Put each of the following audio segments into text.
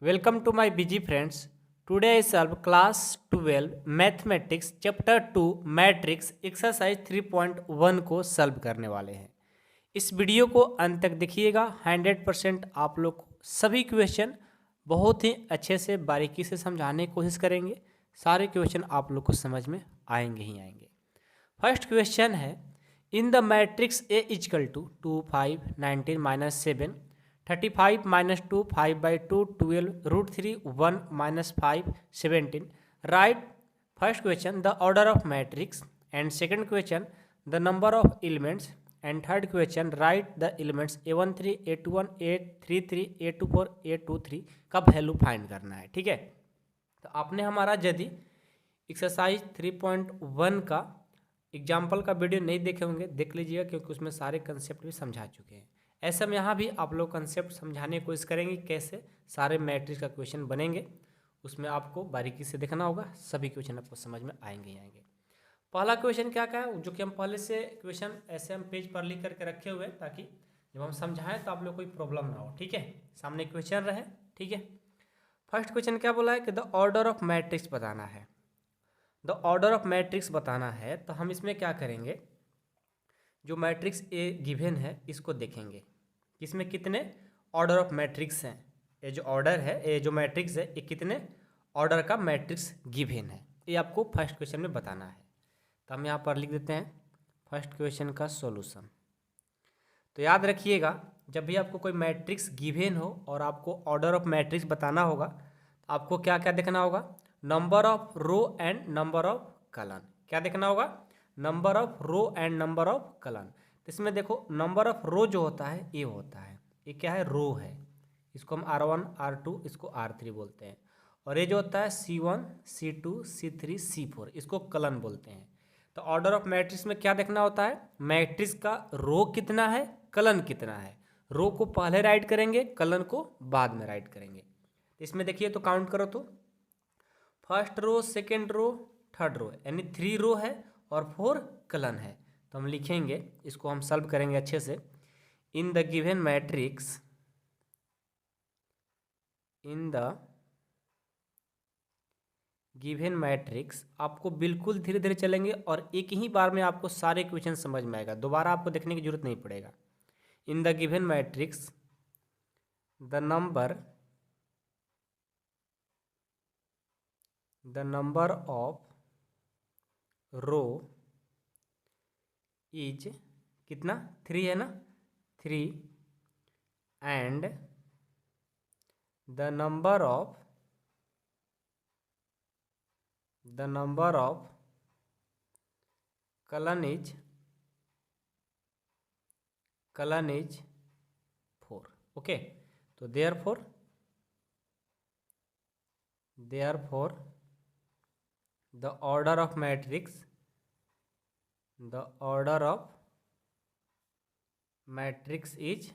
Welcome to my busy friends. Today I solve class 12 mathematics chapter 2 matrix exercise 3.1 को solve करने वाले हैं। इस वीडियो को अंत तक देखिएगा। 100% आप लोग सभी क्वेश्चन बहुत ही अच्छे से बारीकी से समझाने की कोशिश करेंगे। सारे क्वेश्चन आप लोग को समझ में आएंगे ही आएंगे। फर्स्ट क्वेश्चन है, in the matrix A is equal to 2 5 19 minus 7 35 minus 2 5 by 2 12 root 3 1 minus 5 17 right. First question the order of matrix and second question the number of elements and third question write the elements A13 A21 A33 A24 A23 का value find करना है। ठीक है, तो आपने हमारा यदि exercise 3.1 का एग्जाम्पल का वीडियो नहीं देखे होंगे देख लीजिएगा, क्योंकि उसमें सारे कंसेप्ट भी समझा चुके हैं। ऐसे में यहाँ भी आप लोग कंसेप्ट समझाने की कोशिश करेंगे कैसे सारे मैट्रिक्स का क्वेश्चन बनेंगे, उसमें आपको बारीकी से देखना होगा। सभी क्वेश्चन आपको समझ में आएंगे ही आएंगे। पहला क्वेश्चन क्या क्या है, जो कि हम पहले से क्वेश्चन ऐसे हम पेज पर लिख करके रखे हुए हैं ताकि जब हम समझाएं तो आप लोग कोई प्रॉब्लम ना हो। ठीक है, सामने क्वेश्चन रहे। ठीक है, फर्स्ट क्वेश्चन क्या बोला है कि द ऑर्डर ऑफ मैट्रिक्स बताना है। द ऑर्डर ऑफ मैट्रिक्स बताना है तो हम इसमें क्या करेंगे, जो मैट्रिक्स ए गिवन है इसको देखेंगे, इसमें कितने ऑर्डर ऑफ मैट्रिक्स हैं। ये जो ऑर्डर है, ये जो मैट्रिक्स है, ये कितने ऑर्डर का मैट्रिक्स गिवन है, ये आपको फर्स्ट क्वेश्चन में बताना है। तो हम यहाँ पर लिख देते हैं फर्स्ट क्वेश्चन का सॉल्यूशन। तो याद रखिएगा, जब भी आपको कोई मैट्रिक्स गिवन हो और आपको ऑर्डर ऑफ मैट्रिक्स बताना होगा तो आपको क्या क्या देखना होगा, number of row and number of column. क्या देखना होगा, number of row and number of column. तो इसमें देखो नंबर ऑफ रो जो होता है ये होता है, ये क्या है, रो है, इसको हम R1 R2 इसको R3 बोलते हैं। और ये जो होता है C1 C2 C3 C4 इसको कॉलम बोलते हैं। तो ऑर्डर ऑफ मैट्रिक्स में क्या देखना होता है, मैट्रिक्स का रो कितना है, कॉलम कितना है। रो को पहले राइट करेंगे, कॉलम को बाद में राइट करेंगे। इसमें देखिए तो काउंट करो तो first row second row third row, यानी 3 रो है और 4 कॉलम है। तो हम लिखेंगे, इसको हम सॉल्व करेंगे अच्छे से। इन the given matrix, in the given matrix, आपको बिल्कुल धीरे धीरे चलेंगे और एक ही बार में आपको सारे क्वेश्चन समझ में आएगा, दोबारा आपको देखने की जरूरत नहीं पड़ेगा। In the given matrix the number of row is कितना, 3 है ना, 3 and the number of column is 4। Okay, तो therefore the order of matrix is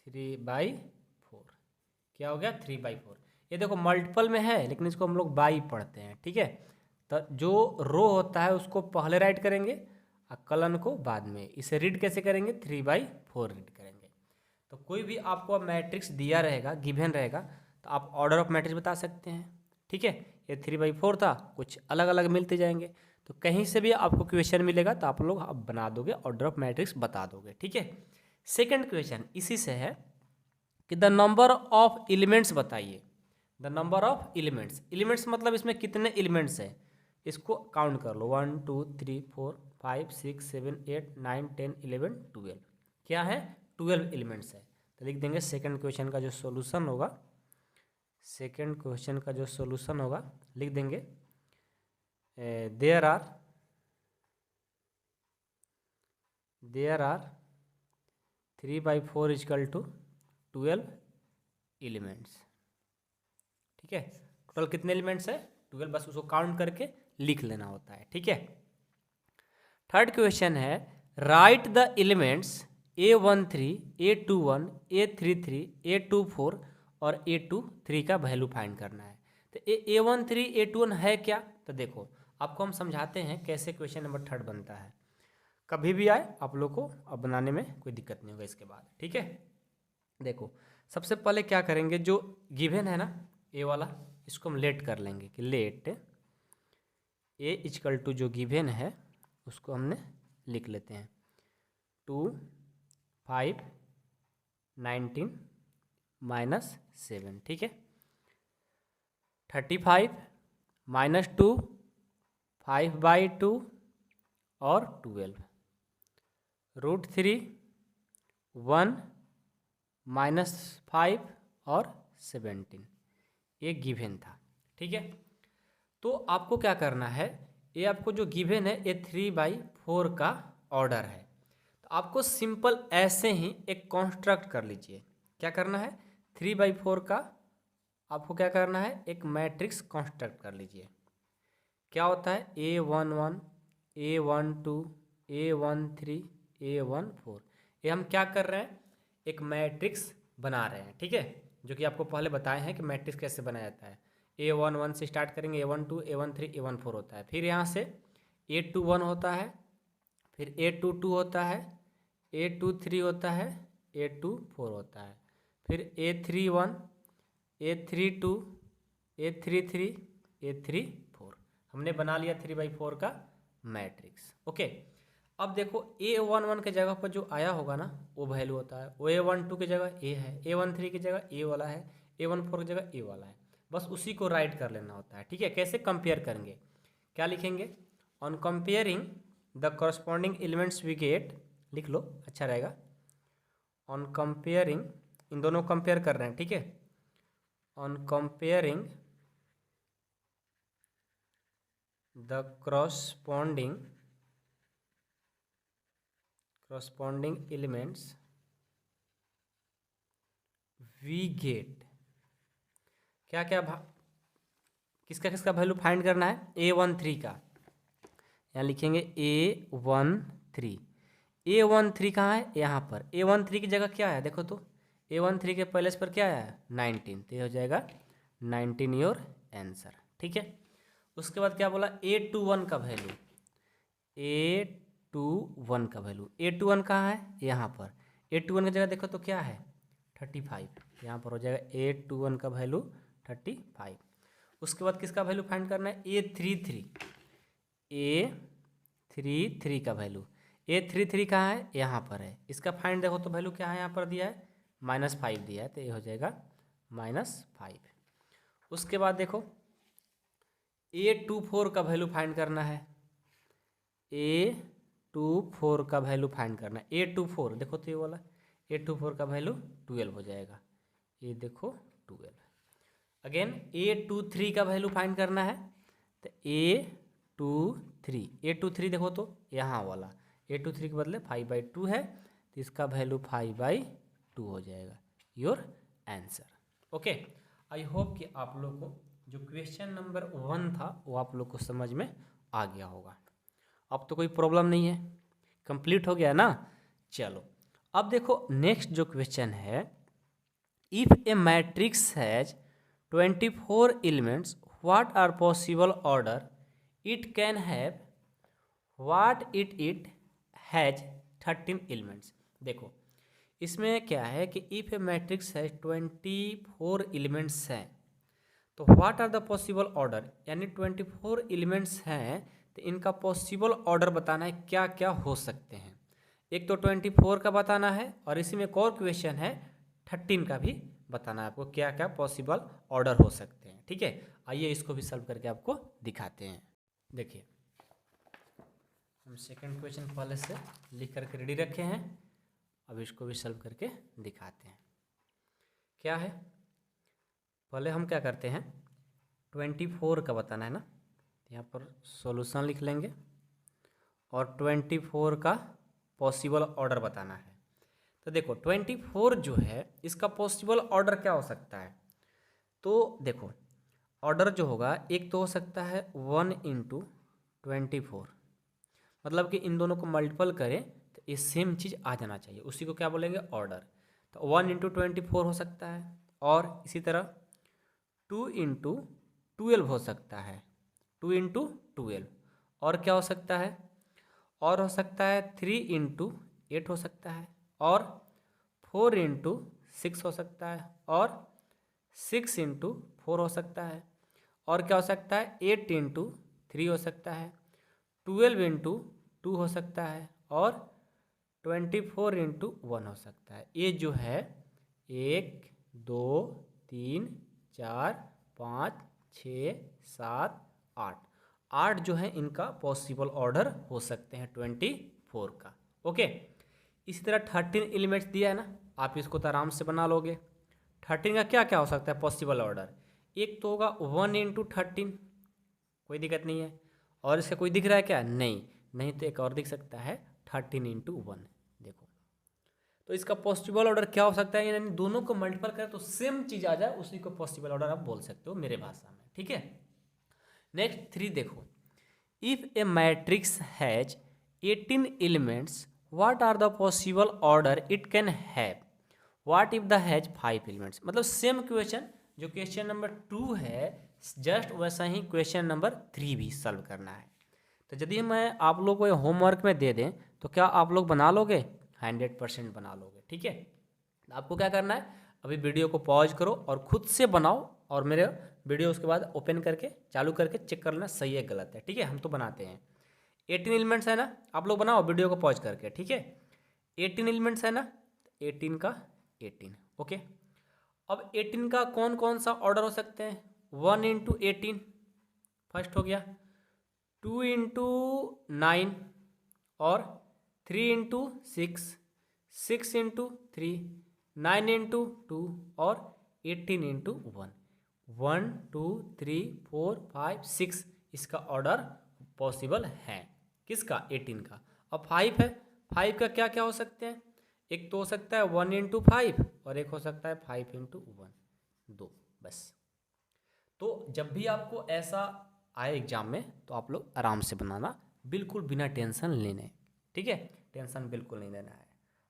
3/4। क्या हो गया, 3/4। ये देखो मल्टीपल में है लेकिन इसको हम लोग बाई पढ़ते हैं। ठीक है, तो जो रो होता है उसको पहले राइट करेंगे और कॉलम को बाद में। इसे रीड कैसे करेंगे, 3/4 रीड करेंगे। तो कोई भी आपको मैट्रिक्स दिया रहेगा, गिवन रहेगा, तो आप ऑर्डर ऑफ मैट्रिक्स बता सकते हैं। ठीक है, ये 3/4 था, कुछ अलग अलग मिलते जाएंगे, तो कहीं से भी आपको क्वेश्चन मिलेगा तो आप लोग अब बना दोगे, ऑर्डर ऑफ मैट्रिक्स बता दोगे। ठीक है, सेकंड क्वेश्चन इसी से है कि द नंबर ऑफ एलिमेंट्स बताइए। The number of elements, elements मतलब इसमें कितने एलिमेंट्स हैं, इसको काउंट कर लो, 1 2 3 4 5 6 7 8 9 10 11 12। क्या है, 12 एलिमेंट्स है। तो लिख देंगे सेकंड क्वेश्चन का जो सॉल्यूशन होगा, लिख देंगे there are 3/4 equal to 12 elements. ठीक है, टोटल कितने एलिमेंट्स है, 12, बस उसको काउंट करके लिख लेना होता है। ठीक है, थर्ड क्वेश्चन है right the elements A13 A21 A33 A24 और A23 का वैल्यू फाइंड करना है। तो A13 A21 है क्या, तो देखो आपको हम समझाते हैं कैसे क्वेश्चन नंबर थर्ड बनता है। कभी भी आए आप लोग को अब बनाने में कोई दिक्कत नहीं होगा इसके बाद। ठीक है, देखो सबसे पहले क्या करेंगे, जो गिवन है ना ए वाला, इसको हम लेट कर लेंगे कि लेट ए इजकल टू जो गिवन है उसको हमने लिख लेते हैं 2 5 19 -7, ठीक है। 35 -2 5/2 और 12 √3 1 -5 और 17, ये गिवन था, ठीक है। तो आपको क्या करना है, ये आपको जो गिवन है ये 3/4 का ऑर्डर है, तो आपको सिंपल ऐसे ही एक कॉन्स्ट्रक्ट कर लीजिए। क्या करना है, 3/4 का आपको क्या करना है, एक मैट्रिक्स कॉन्स्ट्रक्ट कर लीजिए। क्या होता है, A11 A12 A13 A14, ये हम क्या कर रहे हैं, एक मैट्रिक्स बना रहे हैं, ठीक है, जो कि आपको पहले बताए हैं कि मैट्रिक्स कैसे बनाया जाता है। A11 से स्टार्ट करेंगे, A12 A13 A14 होता है, फिर यहाँ से A21 होता है, फिर A22 होता है, A23 होता है, A24 होता है, फिर A31 A32 A33 A34, हमने बना लिया 3/4 का मैट्रिक्स। ओके, अब देखो A11 के जगह पर जो आया होगा ना वो वैल्यू होता है, A12 की जगह A है, A13 की जगह A वाला है, A14 की जगह A वाला है, बस उसी को राइट कर लेना होता है, ठीक है। कैसे कंपेयर करेंगे, क्या लिखेंगे, on comparing the corresponding elements we get, लिख लो अच्छा रहेगा। ऑन कंपेयरिंग, इन दोनों को कंपेयर कर रहे हैं, ठीक है। On comparing the corresponding elements we get, क्या क्या किसका किसका वैल्यू फाइंड करना है, A13 का, यहाँ लिखेंगे A13। A13 कहाँ है, यहाँ पर। A13 की जगह क्या है, देखो तो A13 के पहले पर क्या है 19, तो ये हो जाएगा 19 योर आंसर, ठीक है। उसके बाद क्या बोला, A21 का वैल्यू, A21 का वैल्यू, A21 कहाँ है, यहाँ पर। A21 की जगह देखो तो क्या है 35, यहाँ पर हो जाएगा A21 का वैल्यू 35। उसके बाद किसका वैल्यू फाइंड करना है, A33 का वैल्यू, A33 कहाँ है, यहाँ पर है, इसका फाइंड देखो तो वैल्यू क्या है, यहाँ पर दिया है -5 दिया है, तो ये हो जाएगा -5। उसके बाद देखो A24 का वैल्यू फाइंड करना है, A24 का वैल्यू फाइंड करना है, A24 देखो तो ये वाला, A24 का वैल्यू 12 हो जाएगा, ये देखो 12। अगेन A23 का वैल्यू फाइंड करना है, तो A23 देखो तो यहाँ वाला, A23 के बदले 5/2 है, तो इसका वैल्यू 5/2 हो जाएगा, your answer. Okay, I hope कि आप लोग को जो क्वेश्चन नंबर 1 था वो आप लोग को समझ में आ गया होगा। अब तो कोई प्रॉब्लम नहीं है, कंप्लीट हो गया ना। चलो अब देखो नेक्स्ट जो क्वेश्चन है, if a matrix has 24 elements, what are possible order it can have, what it has 13 elements। देखो इसमें क्या है कि इफ ए मैट्रिक्स है 24 एलिमेंट्स हैं, तो what are the possible order, यानी 24 एलिमेंट्स हैं तो इनका पॉसिबल ऑर्डर बताना है, क्या क्या हो सकते हैं। एक तो 24 का बताना है और इसी में एक और क्वेश्चन है 13 का भी बताना है आपको, क्या क्या पॉसिबल ऑर्डर हो सकते हैं, ठीक है। आइए इसको भी सॉल्व करके आपको दिखाते हैं। देखिए हम सेकंड क्वेश्चन पहले से लिख करके रेडी रखे हैं, अब इसको भी सॉल्व करके दिखाते हैं। क्या है, पहले हम क्या करते हैं 24 का बताना है ना, यहाँ पर सॉल्यूशन लिख लेंगे और 24 का पॉसिबल ऑर्डर बताना है। तो देखो 24 जो है इसका पॉसिबल ऑर्डर क्या हो सकता है, तो देखो ऑर्डर जो होगा एक तो हो सकता है 1 × 24, मतलब कि इन दोनों को मल्टीपल करें तो ये सेम चीज़ आ जाना चाहिए, उसी को क्या बोलेंगे ऑर्डर। तो 1 × 24 हो सकता है, और इसी तरह 2 × 12 हो सकता है, 2 × 12, और क्या हो सकता है, और हो सकता है 3 × 8 हो सकता है, और 4 × 6 हो सकता है, और 6 इंटू 4 हो सकता है, और क्या हो सकता है 8 इंटू 3 हो सकता है, 12 इंटू 2 हो सकता है, और 24 इंटू 1 हो सकता है। ये जो है 1 2 3 4 5 6 7 8 8 जो है इनका पॉसिबल ऑर्डर हो सकते हैं 24 का। ओके, इसी तरह 13 एलिमेंट्स दिया है ना, आप इसको तो आराम से बना लोगे। 13 का क्या क्या हो सकता है पॉसिबल ऑर्डर? एक तो होगा 1 इंटू 13, कोई दिक्कत नहीं है, और इसका कोई दिख रहा है क्या? नहीं, नहीं तो एक और दिख सकता है 13 इंटू 1। देखो, तो इसका पॉसिबल ऑर्डर क्या हो सकता है, यानी दोनों को मल्टीपल करें तो सेम चीज आ जाए, उसी को पॉसिबल ऑर्डर आप बोल सकते हो मेरे भाषा में। ठीक है, नेक्स्ट 3 देखो, if a matrix has 18 elements what are the possible order it can have, what if the has 5 elements. मतलब सेम क्वेश्चन जो क्वेश्चन नंबर 2 है, जस्ट वैसा ही क्वेश्चन नंबर 3 भी सॉल्व करना है। तो यदि मैं आप लोग को होमवर्क में दे दें तो क्या आप लोग बना लोगे? 100% बना लोगे। ठीक है, आपको क्या करना है, अभी वीडियो को पॉज करो और खुद से बनाओ, और मेरे वीडियो उसके बाद ओपन करके चालू करके चेक कर लेना सही है गलत है। ठीक है, हम तो बनाते हैं। 18 एलिमेंट्स है ना, आप लोग बनाओ वीडियो को पॉज करके। ठीक है, 18 एलिमेंट्स है ना, 18 का 18। ओके, अब 18 का कौन कौन सा ऑर्डर हो सकते हैं? 1 इंटू 18 फर्स्ट हो गया, 2 इंटू 9, और 3 इंटू 6, 6 इंटू 3, 9 इंटू 2, और 18 इंटू 1। 1 2 3 4 5 6 इसका ऑर्डर पॉसिबल है। किसका? 18 का। अब 5 है, 5 का क्या क्या हो सकते हैं? एक तो हो सकता है 1 इंटू 5, और एक हो सकता है 5 इंटू 1, 2 बस। तो जब भी आपको ऐसा आए एग्जाम में तो आप लोग आराम से बनाना, बिल्कुल बिना टेंशन लेने। ठीक है, टेंशन बिल्कुल नहीं लेना है।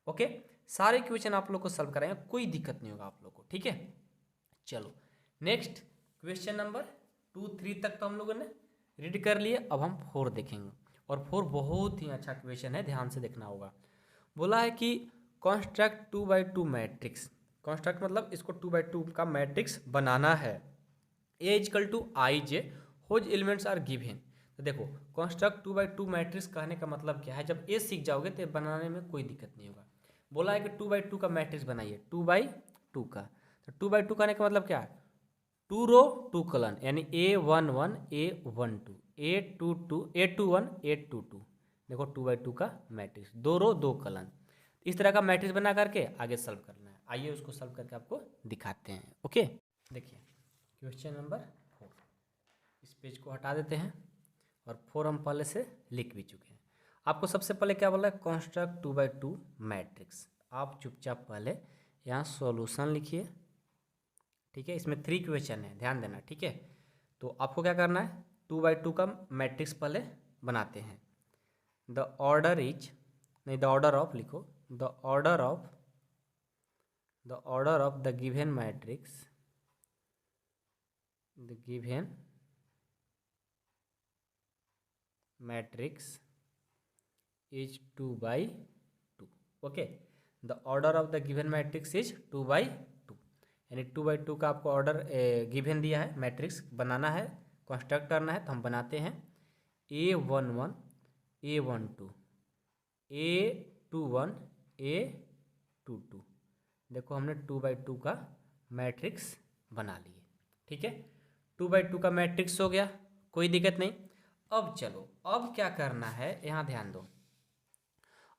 ओके, सारे क्वेश्चन आप लोग को सॉल्व कराएंगे, कोई दिक्कत नहीं होगा आप लोग को। ठीक है, चलो नेक्स्ट क्वेश्चन नंबर 2 3 तक तो हम लोगों ने रीड कर लिए। अब हम 4 देखेंगे, और 4 बहुत ही अच्छा क्वेश्चन है, ध्यान से देखना होगा। बोला है कि कॉन्स्ट्रक्ट 2x2 मैट्रिक्स। कॉन्स्ट्रक्ट मतलब इसको 2x2 का मैट्रिक्स बनाना है। A is equal to I J whose elements are given. तो देखो, कॉन्स्ट्रक्ट 2x2 मैट्रिक्स कहने का मतलब क्या है, जब ए सीख जाओगे तो बनाने में कोई दिक्कत नहीं होगा। बोला है कि 2x2 का मैट्रिक्स बनाइए, 2x2 का। तो 2x2 कहने का मतलब क्या है? 2 रो 2 कॉलम, यानी A11 A12 A22 A21 A22। देखो 2x2 का मैट्रिक्स, 2 रो 2 कॉलम, इस तरह का मैट्रिक्स बना करके आगे सॉल्व करना है। आइए उसको सॉल्व करके आपको दिखाते हैं। ओके, देखिए क्वेश्चन नंबर 4, इस पेज को हटा देते हैं, और 4 हम पहले से लिख भी चुके हैं। आपको सबसे पहले क्या बोला है? Construct 2x2 matrix. आप चुपचाप पहले यहाँ सॉल्यूशन लिखिए। ठीक है, इसमें 3 क्वेश्चन है, ध्यान देना। ठीक है, तो आपको क्या करना है, 2x2 का मैट्रिक्स पहले बनाते हैं। द ऑर्डर इज, नहीं द ऑर्डर ऑफ लिखो, the order of the given matrix, the given matrix is 2x2। Okay, the order of the given matrix is 2x2, यानी 2x2 का आपको ऑर्डर गिवन दिया है, मैट्रिक्स बनाना है, कंस्ट्रक्ट करना है। तो हम बनाते हैं A11 A12 A21 A22। देखो हमने 2x2 का मैट्रिक्स बना लिए। ठीक है, 2x2 का मैट्रिक्स हो गया, कोई दिक्कत नहीं। अब चलो, अब क्या करना है, यहाँ ध्यान दो।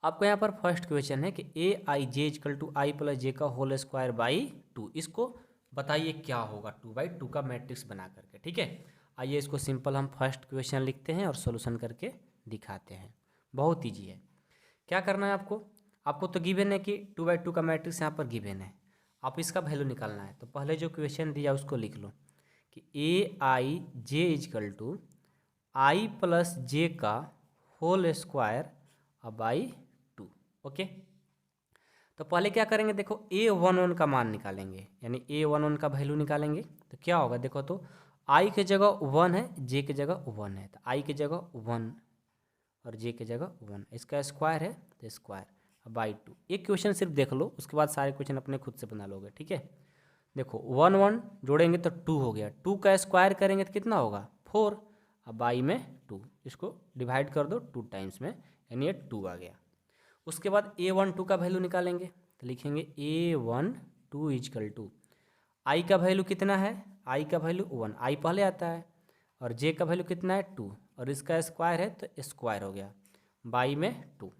आपको यहाँ पर फर्स्ट क्वेश्चन है कि ए I J is equal to I plus जे का होल स्क्वायर बाई 2। इसको बताइए क्या होगा 2x2 का मैट्रिक्स बना करके। ठीक है, आइए इसको सिंपल हम फर्स्ट क्वेश्चन लिखते हैं और सॉल्यूशन करके दिखाते हैं। बहुत ईजी है। क्या करना है आपको, आपको तो गिवन है कि 2x2 का मैट्रिक्स यहाँ पर गिवन है, आप इसका वैल्यू निकालना है। तो पहले जो क्वेश्चन दिया उसको लिख लो कि ए I J is equal to I plus जे का होल स्क्वायर बाई 2। ओके, तो पहले क्या करेंगे, देखो A11 का मान निकालेंगे, यानी A11 का वैल्यू निकालेंगे। तो क्या होगा, देखो तो आई के जगह 1 है, जे के जगह 1 है, तो आई के जगह 1 और जे के जगह 1, इसका स्क्वायर है तो स्क्वायर बाई 2। एक क्वेश्चन सिर्फ देख लो, उसके बाद सारे क्वेश्चन अपने खुद से बना लोगे, ठीक है। देखो 1 1 जोड़ेंगे तो 2 हो गया, 2 का स्क्वायर करेंगे तो कितना होगा 4, अब बाई में 2, इसको डिवाइड कर दो 2 टाइम्स में, यानी ये 2 आ गया। उसके बाद A12 का वैल्यू निकालेंगे, तो लिखेंगे A12 इजकल टू आई का वैल्यू कितना है, आई का वैल्यू 1, आई पहले आता है, और जे का वैल्यू कितना है 2, और इसका स्क्वायर है तो स्क्वायर हो गया, बाई में 2,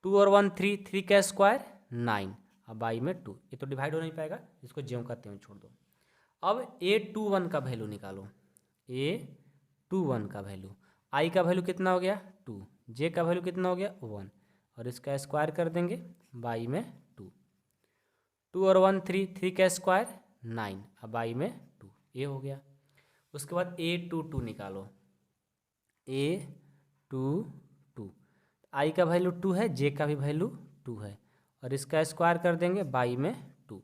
2 और 1 3, 3 का स्क्वायर 9, अब बाई में 2, ये तो डिवाइड हो नहीं पाएगा, इसको ज्यों का त्यों छोड़ दो। अब A21 का वैल्यू निकालो, A21 का वैल्यू, आई का वैल्यू कितना हो गया 2, जे का वैल्यू कितना हो गया 1, और इसका स्क्वायर कर देंगे बाई में 2, 2 और 1 3, 3 का स्क्वायर 9, अब बाई में 2, ये हो गया। उसके बाद A22 निकालो, A22, आई का वैल्यू 2 है, जे का भी वैल्यू 2 है, और इसका स्क्वायर कर देंगे बाई में 2,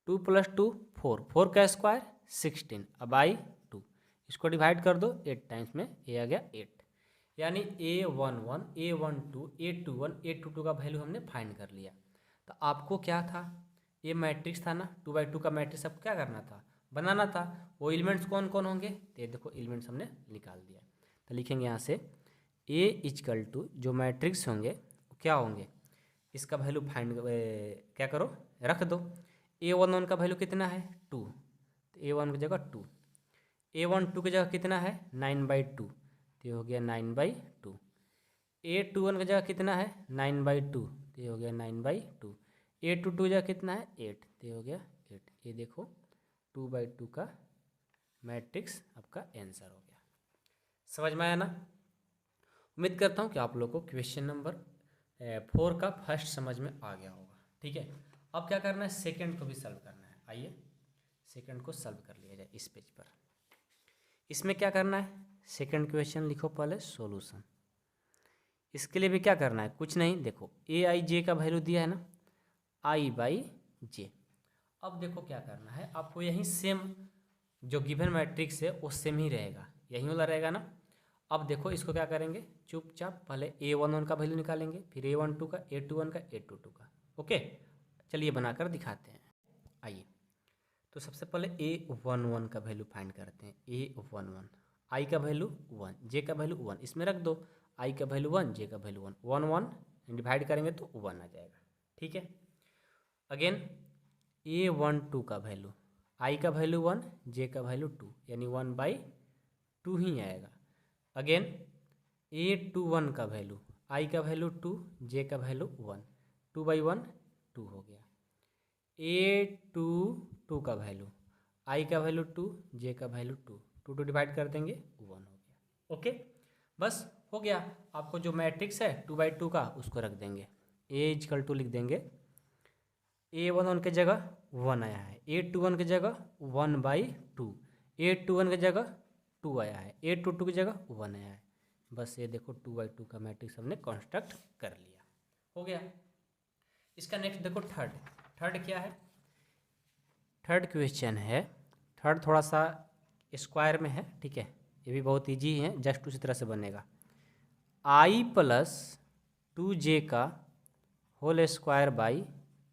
2 + 2 4, 4 का स्क्वायर 16, अब बाई 2, इसको डिवाइड कर दो 8 टाइम्स में, ये आ गया 8, यानी A11 A12 A21 A22 का वैल्यू हमने फाइंड कर लिया। तो आपको क्या था, ये मैट्रिक्स था ना, 2x2 का मैट्रिक्स आपको क्या करना था, बनाना था। वो एलिमेंट्स कौन कौन होंगे, तो ये देखो एलिमेंट्स हमने निकाल दिया। तो लिखेंगे यहाँ से A इजकल टू जो मैट्रिक्स होंगे वो क्या होंगे, इसका वैल्यू फाइंड क्या करो रख दो। A11 का वैल्यू कितना है 2, तो A1 की जगह 2, A12 की जगह कितना है 9/2, तो ये हो गया 9/2, A21 की जगह कितना है 9/2, तो ये हो गया 9/2, A22 की जगह कितना है 8, तो ये हो गया 8। ये देखो 2/2 का मैट्रिक्स आपका आंसर हो गया। समझ में आया ना। उम्मीद करता हूँ कि आप लोगों को क्वेश्चन नंबर 4 का फर्स्ट समझ में आ गया होगा, ठीक है। अब क्या करना है, सेकंड को भी सॉल्व करना है। आइए सेकंड को सॉल्व कर लिया जाए इस पेज पर। इसमें क्या करना है, सेकंड क्वेश्चन लिखो पहले सॉल्यूशन। इसके लिए भी क्या करना है, कुछ नहीं, देखो A_I_J का वैल्यू दिया है ना I/J। अब देखो क्या करना है आपको, यही सेम जो गिवन मैट्रिक्स है वो सेम ही रहेगा, यही वाला रहेगा ना। अब देखो इसको क्या करेंगे, चुपचाप पहले A11 का वैल्यू निकालेंगे, फिर A12 का, A21 का, A22 का। ओके चलिए बनाकर दिखाते हैं। आइए तो सबसे पहले A11 का वैल्यू फाइंड करते हैं। A11 आई का वैल्यू 1, जे का वैल्यू 1, इसमें रख दो, आई का वैल्यू 1, जे का वैल्यू 1, 1 1 डिवाइड करेंगे तो 1 आ जाएगा, ठीक है। अगेन A12 का वैल्यू, आई का वैल्यू 1, जे का वैल्यू 2, यानी 1/2 ही आएगा। अगेन A21 का वैल्यू, आई का वैल्यू 2, जे का वैल्यू 1, 2/1 2 हो गया। A22 का वैल्यू, आई का वैल्यू 2, जे का वैल्यू 2, 2 डिवाइड कर देंगे 1 हो गया। ओके बस हो गया। आपको जो मैट्रिक्स है 2/2 का उसको रख देंगे, A= लिख देंगे, A11 की जगह 1 आया है, A21 की जगह 1/2, A21 की जगह 2 आया है, A22 की जगह 1 आया है। बस ये देखो 2/2 का मैट्रिक्स हमने कंस्ट्रक्ट कर लिया, हो गया। इसका नेक्स्ट देखो थर्ड क्या है, थर्ड क्वेश्चन है। थर्ड थोड़ा सा स्क्वायर में है, ठीक है, ये भी बहुत इजी है, जस्ट उसी तरह से बनेगा। I + 2j का होल स्क्वायर बाई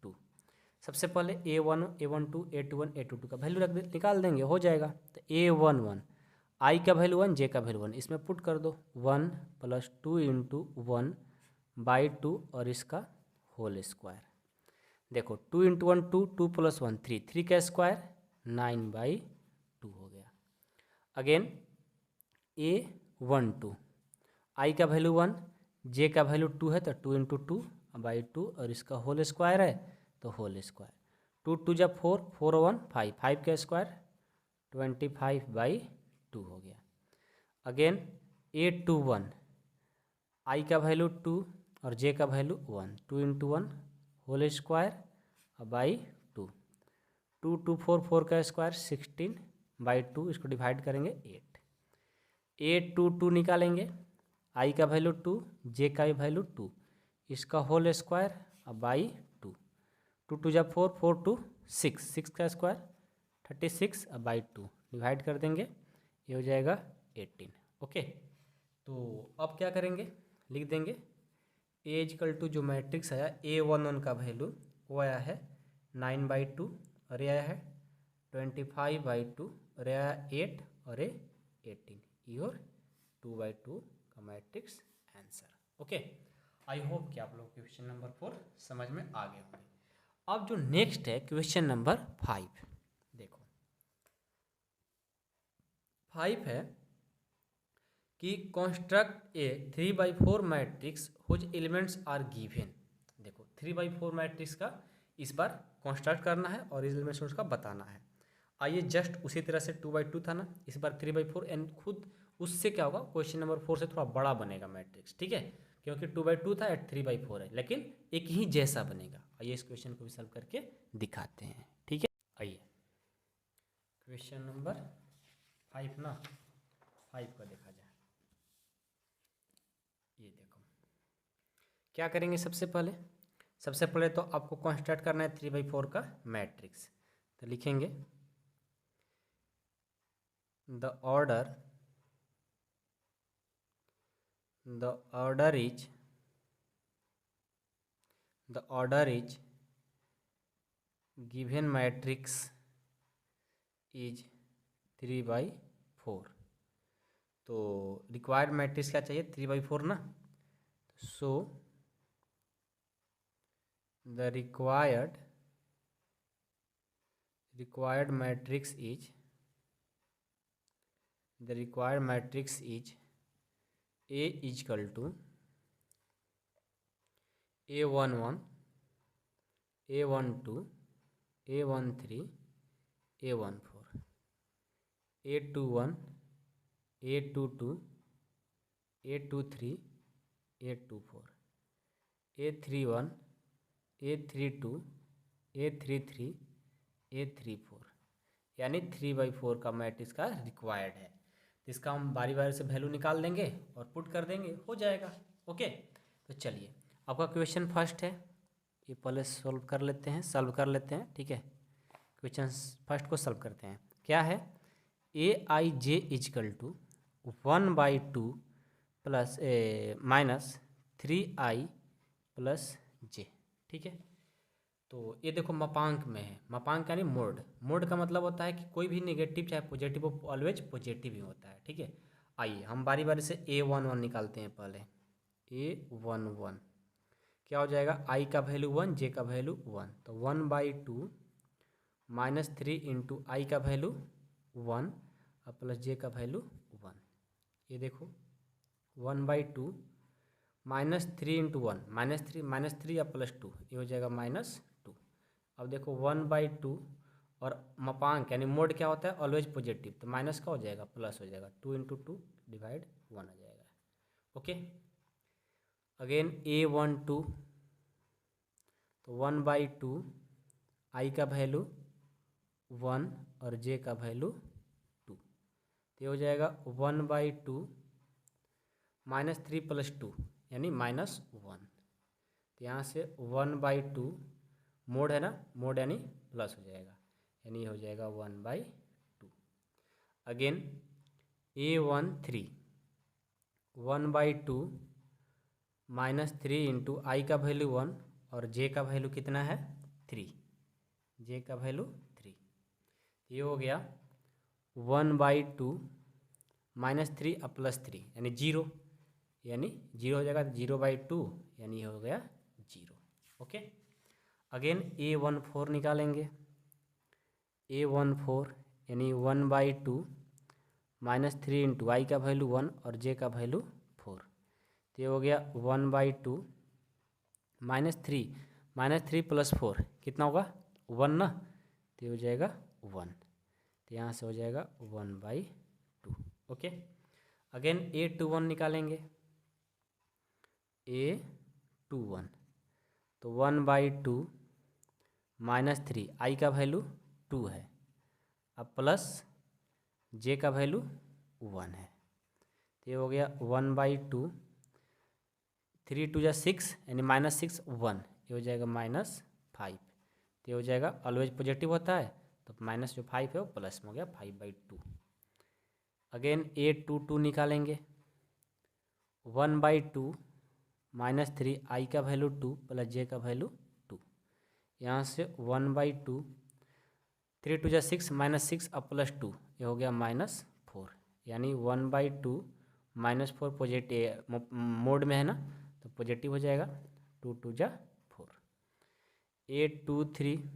2। सबसे पहले A1 A12 A21 A22 का वैल्यू निकाल देंगे, हो जाएगा। तो A11 आई का वैल्यू 1, जे का वैल्यू 1, इसमें पुट कर दो, 1 + 2 × 1/2 और इसका होल स्क्वायर। देखो 2 × 1 2, 2 + 1 3, 3 का स्क्वायर 9/2 हो गया। अगेन A12 आई का वैल्यू 1, जे का वैल्यू 2 है, तो 2 × 2/2 और इसका होल स्क्वायर है तो होल स्क्वायर, 2 2 जा 4, 4 1 5, 5 का स्क्वायर 25/2 हो गया। अगेन A21 आई का वैल्यू 2 और जे का वैल्यू 1, 2 × 1 होल स्क्वायर बाई 2, 2 2 4, 4 का स्क्वायर 16/2, इसको डिवाइड करेंगे 8। A22 निकालेंगे, आई का वैल्यू 2, जे का भी वैल्यू 2, इसका होल स्क्वायर बाई 2, 2 2 जा 4, 4 2 6, 6 का स्क्वायर 36/2 डिवाइड कर देंगे, ये हो जाएगा 18। ओके तो अब क्या करेंगे, लिख देंगे ए इजकल टू जो मैट्रिक्स आया A11 का वैल्यू वो आया है 9/2 और ये आया है 25/2 और ये आया 8 और ये 18 योर 2/2 का matrix answer. Okay, I hope कि आप लोग क्वेश्चन नंबर 4 समझ में आ गए होंगे। अब जो नेक्स्ट है क्वेश्चन नंबर 5, देखो 5 है कि construct a 3/4 matrix whose elements are given. देखो 3/4 मैट्रिक्स का इस बार कंस्ट्रक्ट करना है और एलिमेंट्स उसका बताना है। आइए जस्ट उसी तरह से 2/2 था ना, इस बार 3/4 एंड खुद उससे क्या होगा, क्वेश्चन नंबर 4 से थोड़ा बड़ा बनेगा मैट्रिक्स, ठीक है, क्योंकि 2/2 था एट 3/4 है, लेकिन एक ही जैसा बनेगा। आइए इस क्वेश्चन को भी सॉल्व करके दिखाते हैं, ठीक है। आइए क्वेश्चन नंबर 5 ना, 5 का देखा जाए। ये देखो क्या करेंगे, सबसे पहले तो आपको कंस्ट्रक्ट करना है 3/4 का मैट्रिक्स। तो लिखेंगे the order is given matrix is 3/4। तो रिक्वायर्ड मैट्रिक्स क्या चाहिए, 3/4 ना। So the required matrix is A is equal to A11, A12, A13, A14, A21, A22, A23, A24, A31, A32, A33, A34, यानी 3/4 का मैट्रिक्स का required है। तो इसका हम बारी बारी से वैल्यू निकाल देंगे और पुट कर देंगे, हो जाएगा। ओके, तो चलिए आपका क्वेश्चन फर्स्ट है, ये पहले सॉल्व कर लेते हैं, ठीक है। क्वेश्चन फर्स्ट को सॉल्व करते हैं। क्या है, Aij is equal to 1/2 plus minus 3i plus j, ठीक है। तो ये देखो मापांक में है, मापांक यानी मोड का मतलब होता है कि कोई भी नेगेटिव चाहे पॉजिटिव हो, ऑलवेज पॉजिटिव ही होता है, ठीक है। आइए हम बारी बारी से A11 निकालते हैं। पहले A11 क्या हो जाएगा, i का वैल्यू 1, j का वैल्यू 1, तो 1/2 माइनस 3 इंटू आई का वैल्यू 1 और प्लस j का वैल्यू 1। ये देखो 1/2 -3 इंटू 1 -3 या +2, ये हो जाएगा -2। अब देखो 1/2 और मापांक यानी मोड क्या होता है, ऑलवेज पॉजिटिव, तो माइनस का हो जाएगा प्लस हो जाएगा, 2 इंटू 2 डिवाइड 1 हो जाएगा। ओके, अगेन A12 तो 1/2 आई का वैल्यू 1 और j का वैल्यू 2, तो ये हो जाएगा 1/2 -3 + 2 यानी -1। तो यहाँ से 1/2 मोड है ना, मोड यानी प्लस हो जाएगा, यानी हो जाएगा 1/2। अगेन A13 1/2 -3 इंटू आई का वैल्यू 1 और j का वैल्यू कितना है 3, j का वैल्यू 3, ये हो गया 1/2 -3 और +3 यानी 0, यानी 0 हो जाएगा, 0/2 यानी हो गया 0। ओके, अगेन A14 निकालेंगे। A14 यानी 1/2 -3 इंटू आई का वैल्यू 1 और j का वैल्यू 4, तो ये हो गया 1/2 -3 + 4 कितना होगा 1 ना, तो ये हो जाएगा 1, तो यहाँ से हो जाएगा 1/2। ओके, अगेन A21 निकालेंगे। A21 तो 1/2 -3 आई का वैल्यू 2 है, अब प्लस j का वैल्यू 1 है, तो ये हो गया 1/2, 3 2 6 यानी -6 1, ये हो जाएगा -5, तो ये हो जाएगा, ऑलवेज पॉजिटिव होता है तो माइनस जो 5 है वो प्लस में हो गया 5/2। अगेन A22 निकालेंगे। 1/2 -3 i का वैल्यू 2 प्लस j का वैल्यू 2। यहाँ से 1/2 3 2 जा 6 -6 अब +2 ये हो गया -4, यानी 1/2 -4 पॉजिटिव मोड में है ना, तो पॉजिटिव हो जाएगा। 2 2 जा 4, 8 2 3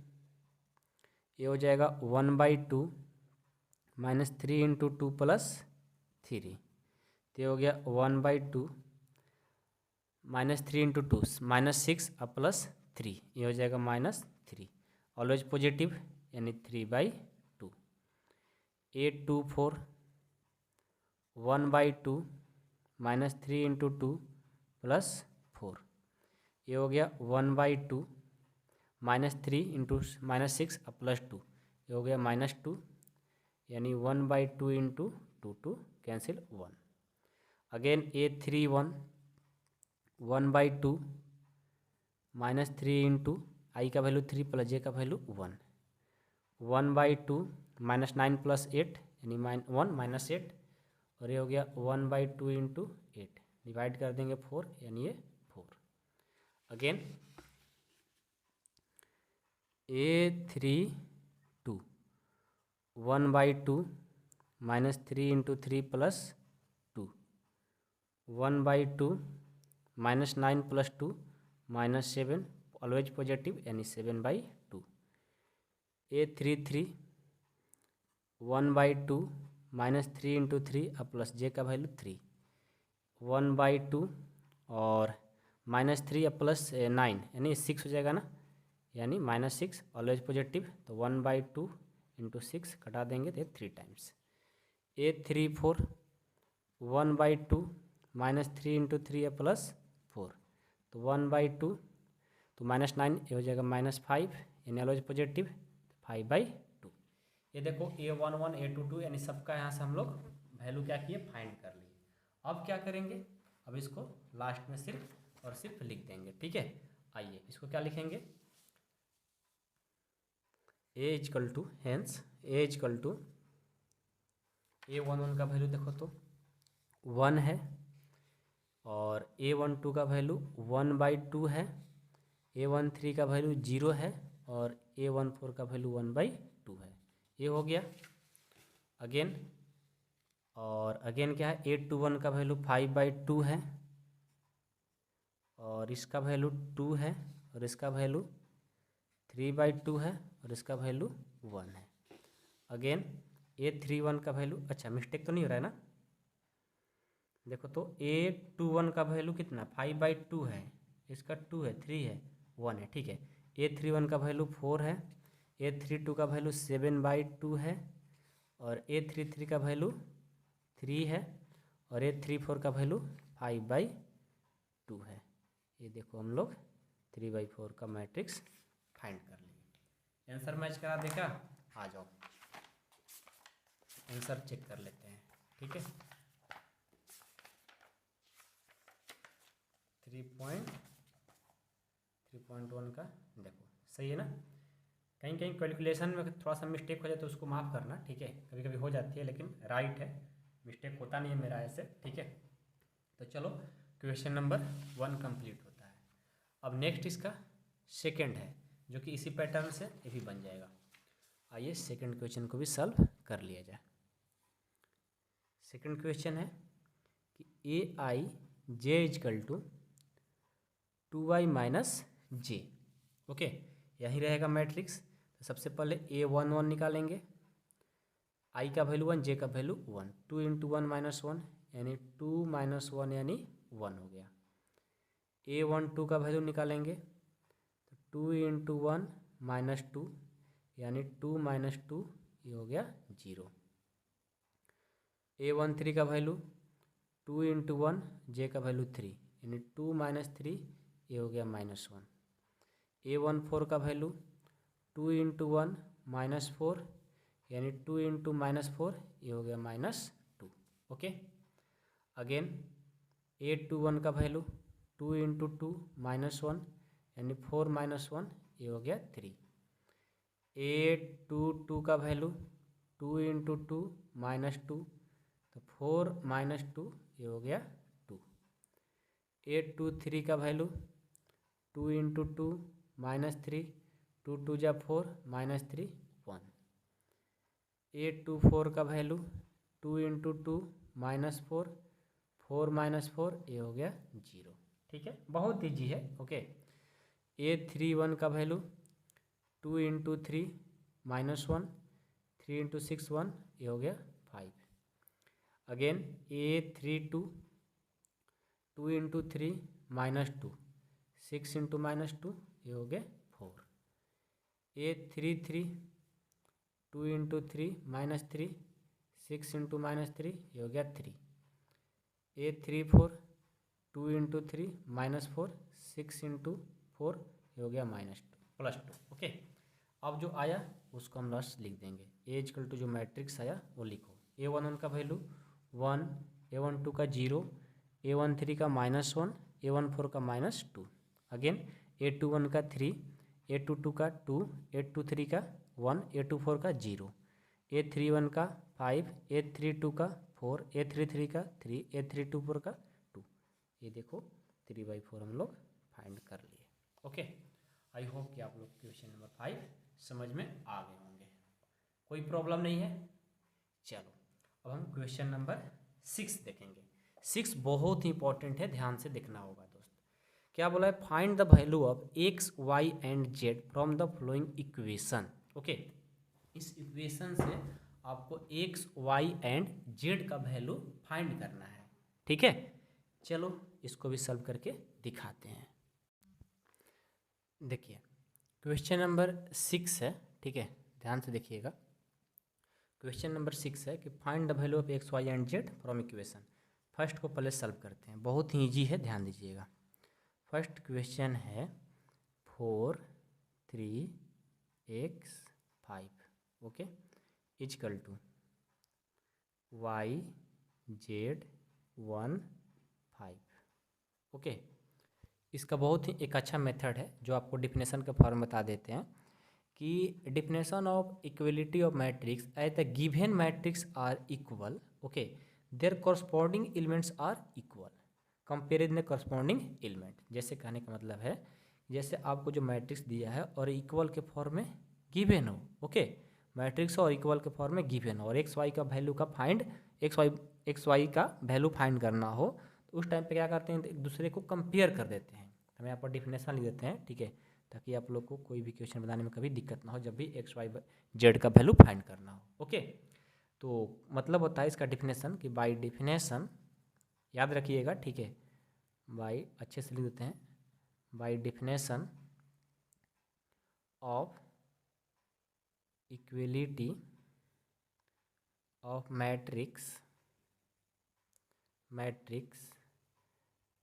ये हो जाएगा 1/2 -3 × 2 + 3, तो ये हो गया 1/2 -3 × 2 -6 अब +3 ये हो जाएगा -3, ऑलवेज पॉजिटिव यानी 3/2। 8 2 4 1/2 -3 × 2 + 4 ये हो गया 1/2 -3 × -6 अब +2 ये हो गया -2, यानी 1/2 × 2 2 कैंसिल 1। अगेन 8 3 1 1/2 -3 × i का वैल्यू 3 प्लस j का वैल्यू 1, 1/2 -9 + 8 यानी 1 -8, और ये हो गया 1/2 × 8, डिवाइड कर देंगे 4 यानी ये 4। अगेन A3 2 1/2 -3 × 3 + 2 1/2 -9 + 2 -7, ऑलवेज पॉजिटिव यानी 7/2। A3 3 1/2 -3 × 3 अब प्लस j का वैल्यू 3, 1/2 और -3 अब +9 यानी 6 हो जाएगा ना, यानी -6 ऑलवेज पॉजिटिव, तो 1/2 × 6 कटा देंगे तो 3 टाइम्स। A3 4 1/2 -3 × 3 +4, तो 1/2 तो -9 ये हो जाएगा -5 यानी ऑलवेज पॉजिटिव, 5/2। ये देखो A11 A22 यानी सबका यहाँ से हम लोग वैल्यू क्या किए, फाइंड कर लिए। अब क्या करेंगे, अब इसको लास्ट में सिर्फ और सिर्फ लिख देंगे, ठीक है। आइए इसको क्या लिखेंगे, A = हेंस A = A11 का वैल्यू देखो तो 1 है, और A12 का वैल्यू 1/2 है, A13 का वैल्यू 0 है, और A14 का वैल्यू 1/2 है। ये हो गया। अगेन और अगेन क्या है, A21 का वैल्यू 5/2 है, और इसका वैल्यू 2 है, और इसका वैल्यू 3/2 है, और इसका वैल्यू 1 है। अगेन A31 का वैल्यू, अच्छा मिस्टेक तो नहीं हो रहा है ना, देखो तो A21 का वैल्यू कितना 5/2 है, इसका 2 है, 3 है, 1 है, ठीक है। A31 का वैल्यू 4 है, A32 का वैल्यू 7/2 है, और A33 का वैल्यू 3 है, और A34 का वैल्यू 5/2 है। ये देखो हम लोग 3/4 का मैट्रिक्स फाइंड कर लिए। आंसर मैच करा देगा, आ जाओ आंसर चेक कर लेते हैं, ठीक है। 3.1 का देखो सही है ना, कहीं कहीं कैलकुलेशन में थोड़ा सा मिस्टेक हो जाए तो उसको माफ़ करना, ठीक है, कभी कभी हो जाती है, लेकिन राइट है, मिस्टेक होता नहीं है मेरा ऐसे, ठीक है। तो चलो क्वेश्चन नंबर 1 कंप्लीट होता है। अब नेक्स्ट इसका सेकंड है, जो कि इसी पैटर्न से ये भी बन जाएगा। आइए सेकंड क्वेश्चन को भी सॉल्व कर लिया जाए। सेकंड क्वेश्चन है कि Aij = 2i - j, ओके, यही रहेगा मैट्रिक्स। तो सबसे पहले A11 निकालेंगे, i का वैल्यू 1, j का वैल्यू 1, 2 × 1 - 1 यानी 2 - 1 यानी 1 हो गया। A12 का वैल्यू निकालेंगे, तो 2 × 1 - 2 यानी 2 - 2 ये हो गया 0। A13 का वैल्यू 2 × 1, j का वैल्यू 3 यानी 2 - 3 ये हो गया -1। A14 का वैल्यू 2 × 1 - 4 यानी 2 × -4 ये हो गया -2, ओके। अगेन A21 का वैल्यू 2 × 2 - 1 यानी 4 - 1 ये हो गया 3। A22 का वैल्यू 2 × 2 - 2 तो 4 - 2 ये हो गया 2। 823 का वैल्यू 2 इंटू 2 -3, 2 2 जा 4 -3 1। 824 का वैल्यू 2 इंटू 2 -4, 4 -4 ये हो गया 0। ठीक है, बहुत ईजी है। ओके। 831 का वैल्यू 2 इंटू 3 -1, 3 इंटू 6 1 ये हो गया 5। अगेन 832 2 इंटू 3 -2, 6 इंटू -2 ये हो गया 4। 833 2 इंटू 3 -3, 6 इंटू -3 ये हो गया 3। 834 2 इंटू 3 -4, 6 इंटू 4 ये हो गया +2। ओके। अब जो आया उसको हम लास्ट लिख देंगे। A = जो मैट्रिक्स आया वो लिखो। A11 का वैल्यू 1, A12 का 0, A13 का -1, A14 का -2। अगेन A21 का 3, A22 का 2, A23 का 1, A24 का 0, A31 का 5, A32 का 4, A33 का 3, A324 का 2। ये देखो 3/4 हम लोग फाइंड कर लिए। ओके। आई होप कि आप लोग क्वेश्चन नंबर 5 समझ में आ गए होंगे, कोई प्रॉब्लम नहीं है। चलो अब हम क्वेश्चन नंबर 6 देखेंगे। 6 बहुत ही इंपॉर्टेंट है, ध्यान से देखना होगा दोस्त। क्या बोला है? Find the value of x, y and z from the flowing equation. Okay, इस इक्वेशन से आपको x, y एंड z का वैल्यू फाइंड करना है। ठीक है, चलो इसको भी सॉल्व करके दिखाते हैं। देखिए क्वेश्चन नंबर 6 है। ठीक है, ध्यान से देखिएगा। क्वेश्चन नंबर 6 है कि find the value of x, y and z from equation. First को पहले सॉल्व करते हैं, बहुत ही ईजी है, ध्यान दीजिएगा। फर्स्ट क्वेश्चन है 4 3x 5, okay, is equal to y z 1 5। Okay, इसका बहुत ही एक अच्छा मेथड है जो आपको डिफिनेशन का फॉर्म बता देते हैं कि definition of equality of matrix as the given matrix are equal, okay, their corresponding elements are equal, compare the corresponding element. जैसे कहने का मतलब है, जैसे आपको जो मैट्रिक्स दिया है और इक्वल के फॉर्म में गिवन हो, ओके, मैट्रिक्स और इक्वल के फॉर्म में गिवन हो और एक्स वाई का वैल्यू का फाइंड एक्स वाई का वैल्यू फाइंड करना हो, तो उस टाइम पे क्या करते हैं, एक दूसरे को कंपेयर कर देते हैं। हम यहाँ पर डिफिनेशन लिख देते हैं, ठीक है, ताकि आप लोग को कोई भी क्वेश्चन बनाने में कभी दिक्कत ना हो जब भी एक्स वाई जेड का वैल्यू फाइंड करना हो। ओके, तो मतलब होता है इसका डिफिनेशन कि बाय डिफिनेशन, याद रखिएगा, ठीक है, बाय अच्छे से लिख देते हैं, by definition of equality of matrix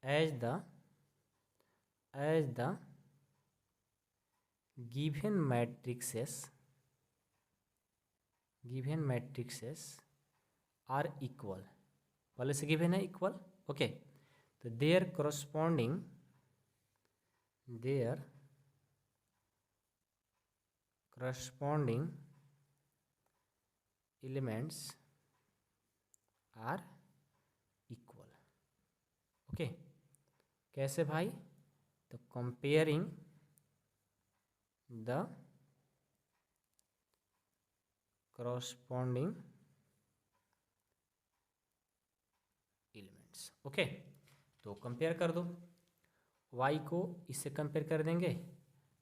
as the given matrices are equal, पहले से गिवन है इक्वल, ओके, तो their corresponding elements are equal. Okay, कैसे भाई? तो comparing the corresponding elements. Okay, तो कंपेयर कर दो, y को इससे कंपेयर कर देंगे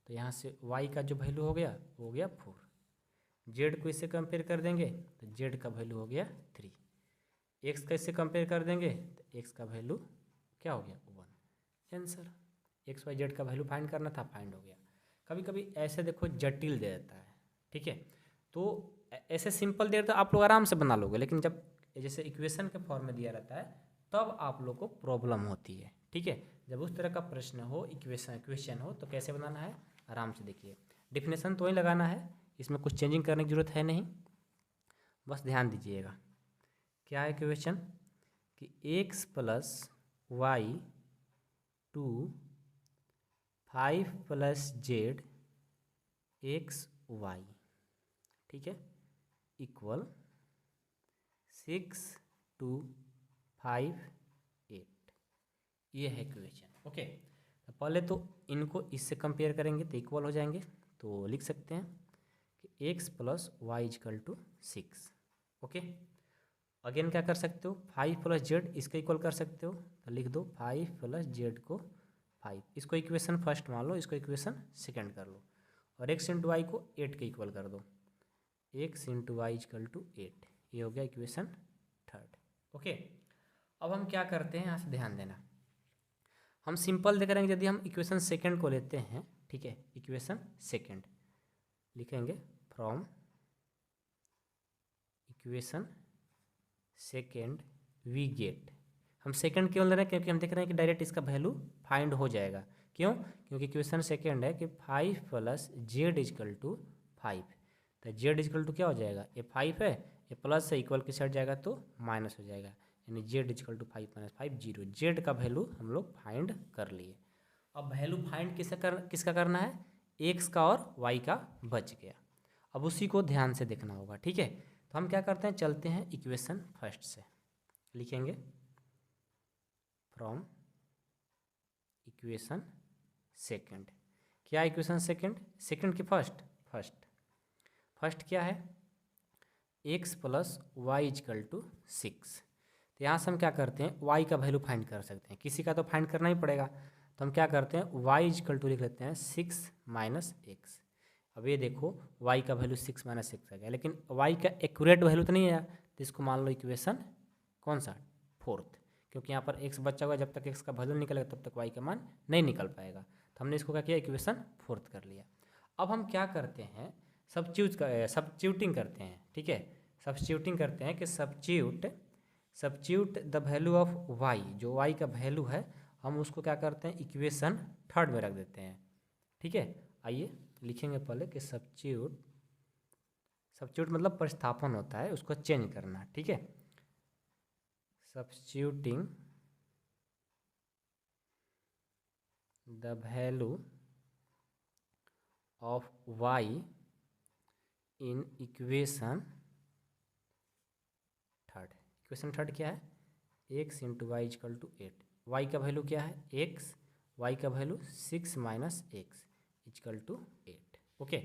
तो यहाँ से y का जो वैल्यू हो गया 4, z को इससे कंपेयर कर देंगे तो z का वैल्यू हो गया 3, x का इससे कंपेयर कर देंगे तो x का वैल्यू क्या हो गया 1। आंसर एक्स वाई जेड का वैल्यू फाइंड करना था, फाइंड हो गया। कभी कभी ऐसे देखो जटिल दे देता है, ठीक है, तो ऐसे सिंपल दे देता है आप लोग आराम से बना लोगे, लेकिन जब जैसे इक्वेशन के फॉर्म में दिया रहता है तब आप लोग को प्रॉब्लम होती है। ठीक है, जब उस तरह का प्रश्न हो, क्वेश्चन हो, तो कैसे बनाना है, आराम से देखिए, डिफिनेशन तो ही लगाना है, इसमें कुछ चेंजिंग करने की जरूरत है नहीं, बस ध्यान दीजिएगा। क्या है क्वेश्चन कि x + y 2 5 + z x y, ठीक है, इक्वल 6 2 5 8, ये है इक्वेशन। ओके, तो पहले तो इनको इससे कंपेयर करेंगे तो इक्वल हो जाएंगे। तो लिख सकते हैं कि x plus y is equal to 6। Okay, again क्या कर सकते हो, 5 प्लस जेड इसका इक्वल कर सकते हो, तो लिख दो 5 प्लस जेड को 5। इसको इक्वेशन फर्स्ट मान लो, इसको इक्वेशन सेकंड कर लो, और x इंटू वाई को 8 के इक्वल कर दो, x into y is equal to 8। ये हो गया इक्वेशन थर्ड। ओके, अब हम क्या करते हैं, यहाँ से ध्यान देना, हम सिंपल देख करेंगे। यदि हम इक्वेशन सेकंड को लेते हैं, ठीक है, इक्वेशन सेकंड लिखेंगे from equation second we get. हम सेकंड क्यों ले रहे हैं, क्योंकि हम देख रहे हैं कि डायरेक्ट इसका वैल्यू फाइंड हो जाएगा। क्यों, क्योंकि इक्वेशन सेकंड है कि 5 प्लस जेड इजकल टू 5। तो जेड इजकल टू क्या हो जाएगा, ये 5 है, ये प्लस से इक्वल की साइड जाएगा तो माइनस हो जाएगा, यानी z is equal to 5 minus 5 0। Z का वैल्यू हम लोग फाइंड कर लिए। अब वैल्यू फाइंड किसका करना है, एक्स का और वाई का बच गया। अब उसी को ध्यान से देखना होगा, ठीक है। तो हम क्या करते हैं, चलते हैं इक्वेशन फर्स्ट से, लिखेंगे फ्रॉम इक्वेशन सेकंड। क्या इक्वेशन सेकंड, सेकंड की फर्स्ट क्या है, x plus y is equal to 6। तो यहाँ से हम क्या करते हैं, y का वैल्यू फाइंड कर सकते हैं, किसी का तो फाइंड करना ही पड़ेगा। तो हम क्या करते हैं, y इजकल टू लिख लेते हैं 6 माइनस एक्स। अब ये देखो y का वैल्यू 6 माइनस एक्स आ गया, लेकिन y का एक्यूरेट वैल्यू तो नहीं आया, तो इसको मान लो इक्वेशन कौन सा, फोर्थ, क्योंकि यहाँ पर x बचा हुआ, जब तक x का वैल्यू निकलेगा तब तक y का मान नहीं निकल पाएगा। तो हमने इसको क्या किया, इक्वेशन फोर्थ कर लिया। अब हम क्या करते हैं, सब्स्टिट्यूटिंग करते हैं, ठीक है, सब्स्टिट्यूटिंग करते हैं कि substitute the value of y, जो y का वैल्यू है हम उसको क्या करते हैं, इक्वेशन थर्ड में रख देते हैं, ठीक है। आइए लिखेंगे पहले कि सब्स्टिट्यूट मतलब प्रतिस्थापन होता है, उसको चेंज करना, ठीक है। Substituting the value of y in equation third क्या है, x into y is equal to 8। Y का वैल्यू क्या है, x, y का value 6 minus x is equal to 8। Okay,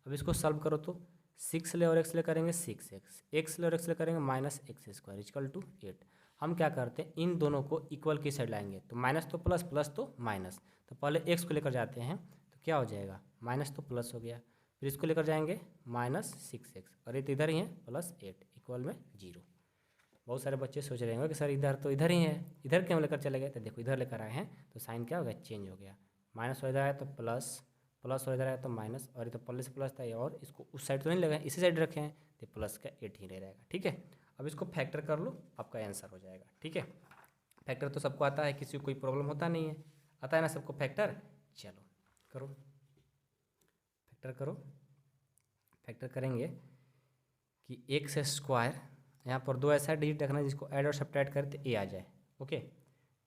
अब इसको सॉल्व करो तो 6 ले और x ले करेंगे 6x, x ले और x ले करेंगे minus x square is equal to 8। हम क्या करते हैं, इन दोनों को इक्वल की साइड लाएंगे, तो माइनस तो प्लस, प्लस तो माइनस। तो पहले x को लेकर जाते हैं, तो क्या हो जाएगा, माइनस तो प्लस हो गया, फिर इसको लेकर जाएंगे माइनस 6x, और ये तो इधर ही है प्लस 8 इक्वल में 0। बहुत सारे बच्चे सोच रहे होंगे कि सर इधर तो इधर ही है, इधर क्यों लेकर चले गए, तो देखो इधर लेकर आए हैं तो साइन क्या हो गया, चेंज हो गया। माइनस और इधर आया तो प्लस, प्लस और इधर आया तो माइनस, और ये तो पहले से प्लस था, और इसको उस साइड तो नहीं लगाए, इसी साइड रखे हैं, तो प्लस का 8 ही रहेगा, ठीक है। अब इसको फैक्टर कर लो, आपका आंसर हो जाएगा, ठीक है। फैक्टर तो सबको आता है, किसी को कोई प्रॉब्लम होता नहीं है, आता है ना सबको फैक्टर। चलो करो, फैक्टर करो। फैक्टर करेंगे कि एक्स स्क्वायर, यहाँ पर दो ऐसा डिजिट रखना है जिसको ऐड और सब्ट्रैक्ट करते ए आ जाए। ओके,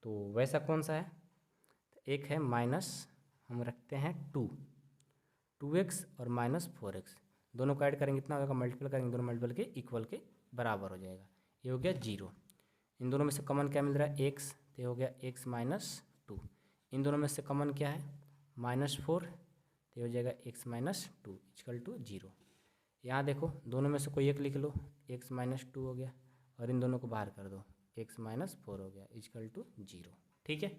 तो वैसा कौन सा है, तो एक है माइनस, हम रखते हैं 2x और माइनस 4x, दोनों को ऐड करेंगे, कितना होगा, मल्टीपल करेंगे, दोनों मल्टीपल के इक्वल के बराबर हो जाएगा। ये हो गया 0। इन दोनों में से कॉमन क्या मिल रहा है, x, तो ये हो गया x माइनस 2। इन दोनों में से कॉमन क्या है, -4, तो हो जाएगा x माइनस 2 इक्वल टू 0। यहाँ देखो दोनों में से कोई एक लिख लो, x माइनस 2 हो गया, और इन दोनों को बाहर कर दो, x माइनस 4 हो गया इक्वल टू 0, ठीक है।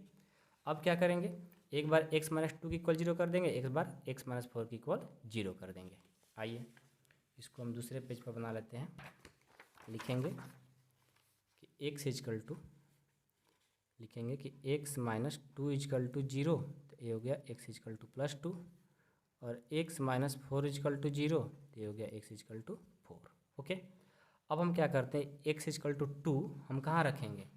अब क्या करेंगे, एक बार x माइनस 2 की इक्वल 0 कर देंगे, एक बार x माइनस 4 की इक्वल 0 कर देंगे। आइए इसको हम दूसरे पेज पर बना लेते हैं, लिखेंगे कि x इजकल टू, लिखेंगे कि x माइनस 2 इजकल टू 0, तो ये हो गया x इजकल टू प्लस 2, और x माइनस 4 इजकल टू 0, तो ये हो गया x इजकल टू 4। ओके, अब हम क्या करते हैं, x इजकल टू 2 हम कहाँ रखेंगे,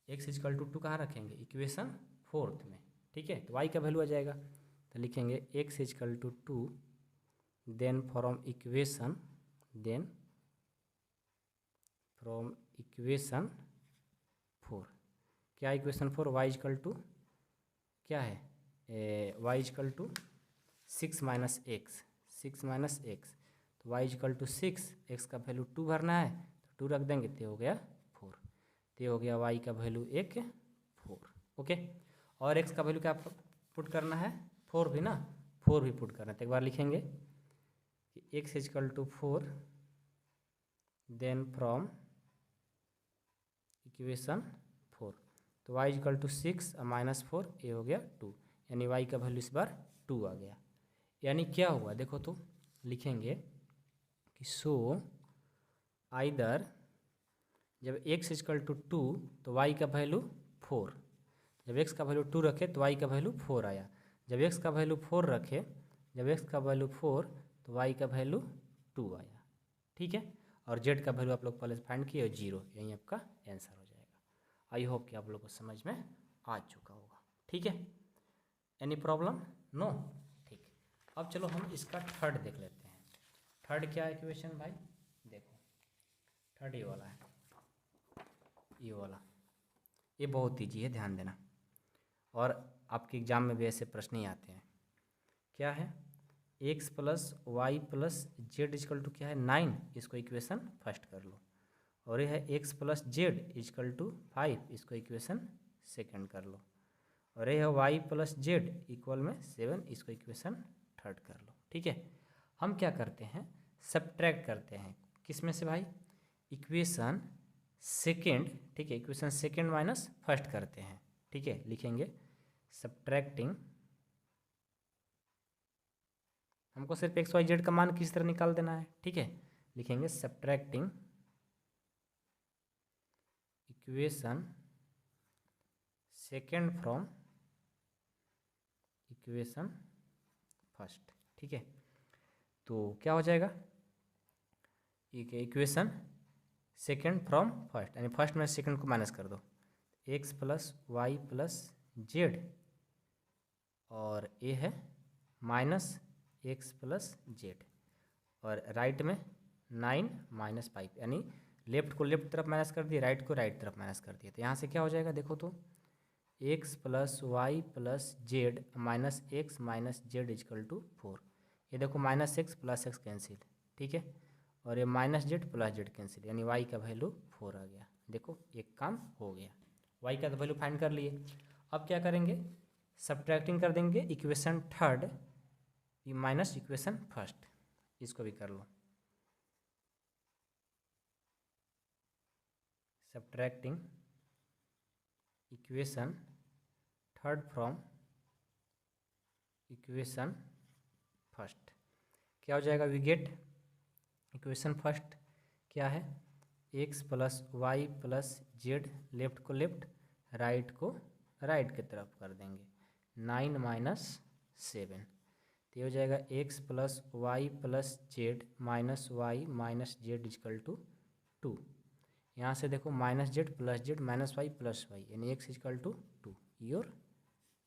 x इजकल टू 2 कहाँ रखेंगे, इक्वेशन फोर्थ में, ठीक है। तो y का वैल्यू आ जाएगा, तो लिखेंगे x is equal to 2, then from equation 4, क्या इक्वेशन 4, y इजकल टू क्या है, y is equal to 6 minus x, तो y इजकल टू 6, x का वैल्यू 2 भरना है, तो 2 रख देंगे, तो हो गया 4, तो हो गया y का वैल्यू 4। ओके। और x का वैल्यू क्या पुट करना है, 4 भी ना, 4 भी पुट करना है। तो एक बार लिखेंगे कि x is equal to 4, then from equation 4, तो y इजकल टू 6 और -4, ये हो गया 2, यानी y का वैल्यू इस बार 2 आ गया। यानी क्या हुआ देखो, तो लिखेंगे कि सो आइदर जब x इजकल टू 2 तो y का वैल्यू 4, जब x का वैल्यू 2 रखे तो y का वैल्यू 4 आया, जब x का वैल्यू 4 रखे, जब x का वैल्यू 4 तो y का वैल्यू 2 आया, ठीक है। और z का वैल्यू आप लोग पहले फाइंड किए, 0, यही आपका आंसर हो जाएगा। आई होप कि आप लोग को समझ में आ चुका होगा, ठीक है। Any problem? नो, ठीक। अब चलो हम इसका थर्ड देख लेते हैं। थर्ड क्या है इक्वेशन भाई, देखो थर्ड ये वाला है, ये वाला, ये बहुत ईजी है, ध्यान देना। और आपके एग्जाम में भी ऐसे प्रश्न ही आते हैं। क्या है, x plus Y plus z is equal to क्या है 9, इसको इक्वेशन फर्स्ट कर लो। और ये है x plus z is equal to 5, इसको इक्वेशन सेकंड कर लो। और ये है y प्लस जेड इक्वल में 7, इसको इक्वेशन थर्ड कर लो, ठीक है। हम क्या करते हैं, सब्ट्रैक्ट करते हैं, किस में से भाई, इक्वेशन सेकेंड, ठीक है, इक्वेशन सेकेंड माइनस फर्स्ट करते हैं, ठीक है। लिखेंगे सब्ट्रैक्टिंग, हमको सिर्फ एक्स वाई जेड का मान किस तरह निकाल देना है, ठीक है। लिखेंगे subtracting equation second from equation first, ठीक है। तो क्या हो जाएगा, इक्वेशन सेकेंड फ्रॉम फर्स्ट, यानी फर्स्ट में सेकेंड को माइनस कर दो, x plus Y plus z, और ए है माइनस एक्स प्लस जेड, और राइट में 9 माइनस 5, यानी लेफ्ट को लेफ्ट तरफ माइनस कर दिए, राइट को राइट तरफ माइनस कर दिए। तो यहाँ से क्या हो जाएगा देखो, तो x plus Y plus Z minus x minus Z is equal to 4, ये देखो minus x plus x cancel, ठीक है। और ये minus Z plus z cancel, यानी वाई का वैल्यू 4 आ गया। देखो एक काम हो गया, वाई का तो वैल्यू फाइंड कर लिए। अब क्या करेंगे, सब्ट्रैक्टिंग कर देंगे equation third minus equation first, इसको भी कर लो, subtracting equation third from equation first, क्या हो जाएगा, वी गेट इक्वेशन फर्स्ट क्या है, X plus Y plus Z, left को लेफ्ट, राइट को राइट की तरफ कर देंगे, 9 माइनस 7, तो ये हो जाएगा X plus Y plus Z minus Y minus Z is equal to 2। यहाँ से देखो minus Z plus Z minus Y plus Y, यानी X is equal to 2, your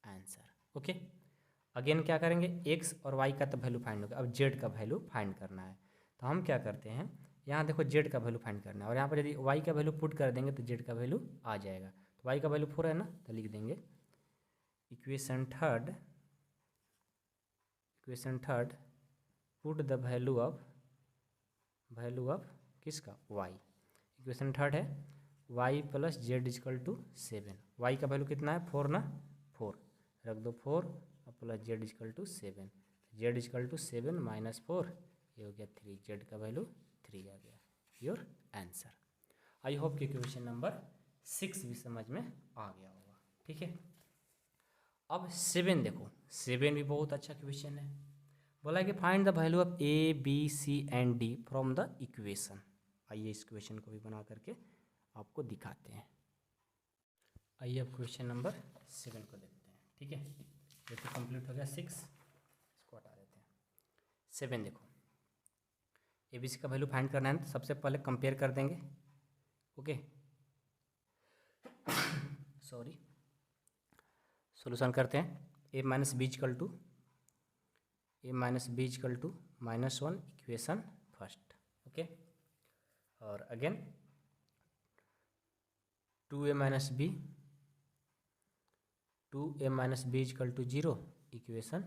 answer, okay. Again क्या करेंगे, एक्स और वाई का तो वैल्यू फाइंड होगा, अब जेड का वैल्यू फाइंड करना है। तो हम क्या करते हैं, यहाँ देखो जेड का वैल्यू फाइंड करना है, और यहाँ पर यदि वाई का वैल्यू पुट कर देंगे तो जेड का वैल्यू आ जाएगा। तो वाई का वैल्यू 4 है ना, तो लिख देंगे equation third put the value of किसका, वाई। इक्वेशन थर्ड है y plus z is equal to 7, y का वैल्यू कितना है 4 ना, 4 रख दो 4 और plus z is equal to 7, z is equal to 7 minus 4, ये हो गया 3, जेड का वैल्यू 3 आ गया, योर आंसर। आई होप कि क्वेश्चन नंबर 6 भी समझ में आ गया होगा, ठीक है। अब 7 देखो, 7 भी बहुत अच्छा क्वेश्चन है। बोला कि find the value of a b c and d from the equation. आइए इस क्वेश्चन को भी बना करके आपको दिखाते हैं। आइए अब क्वेश्चन नंबर 7 को देखते हैं, ठीक है। ये तो कंप्लीट हो गया 6, इसको हटा देते हैं। 7 देखो, ए बी सी का वैल्यू फाइंड करना है, तो सबसे पहले कंपेयर कर देंगे, ओके। सॉरी, सॉल्यूशन करते हैं। A minus B equal to -1 equation first, okay. और again 2a minus B equal to 0 equation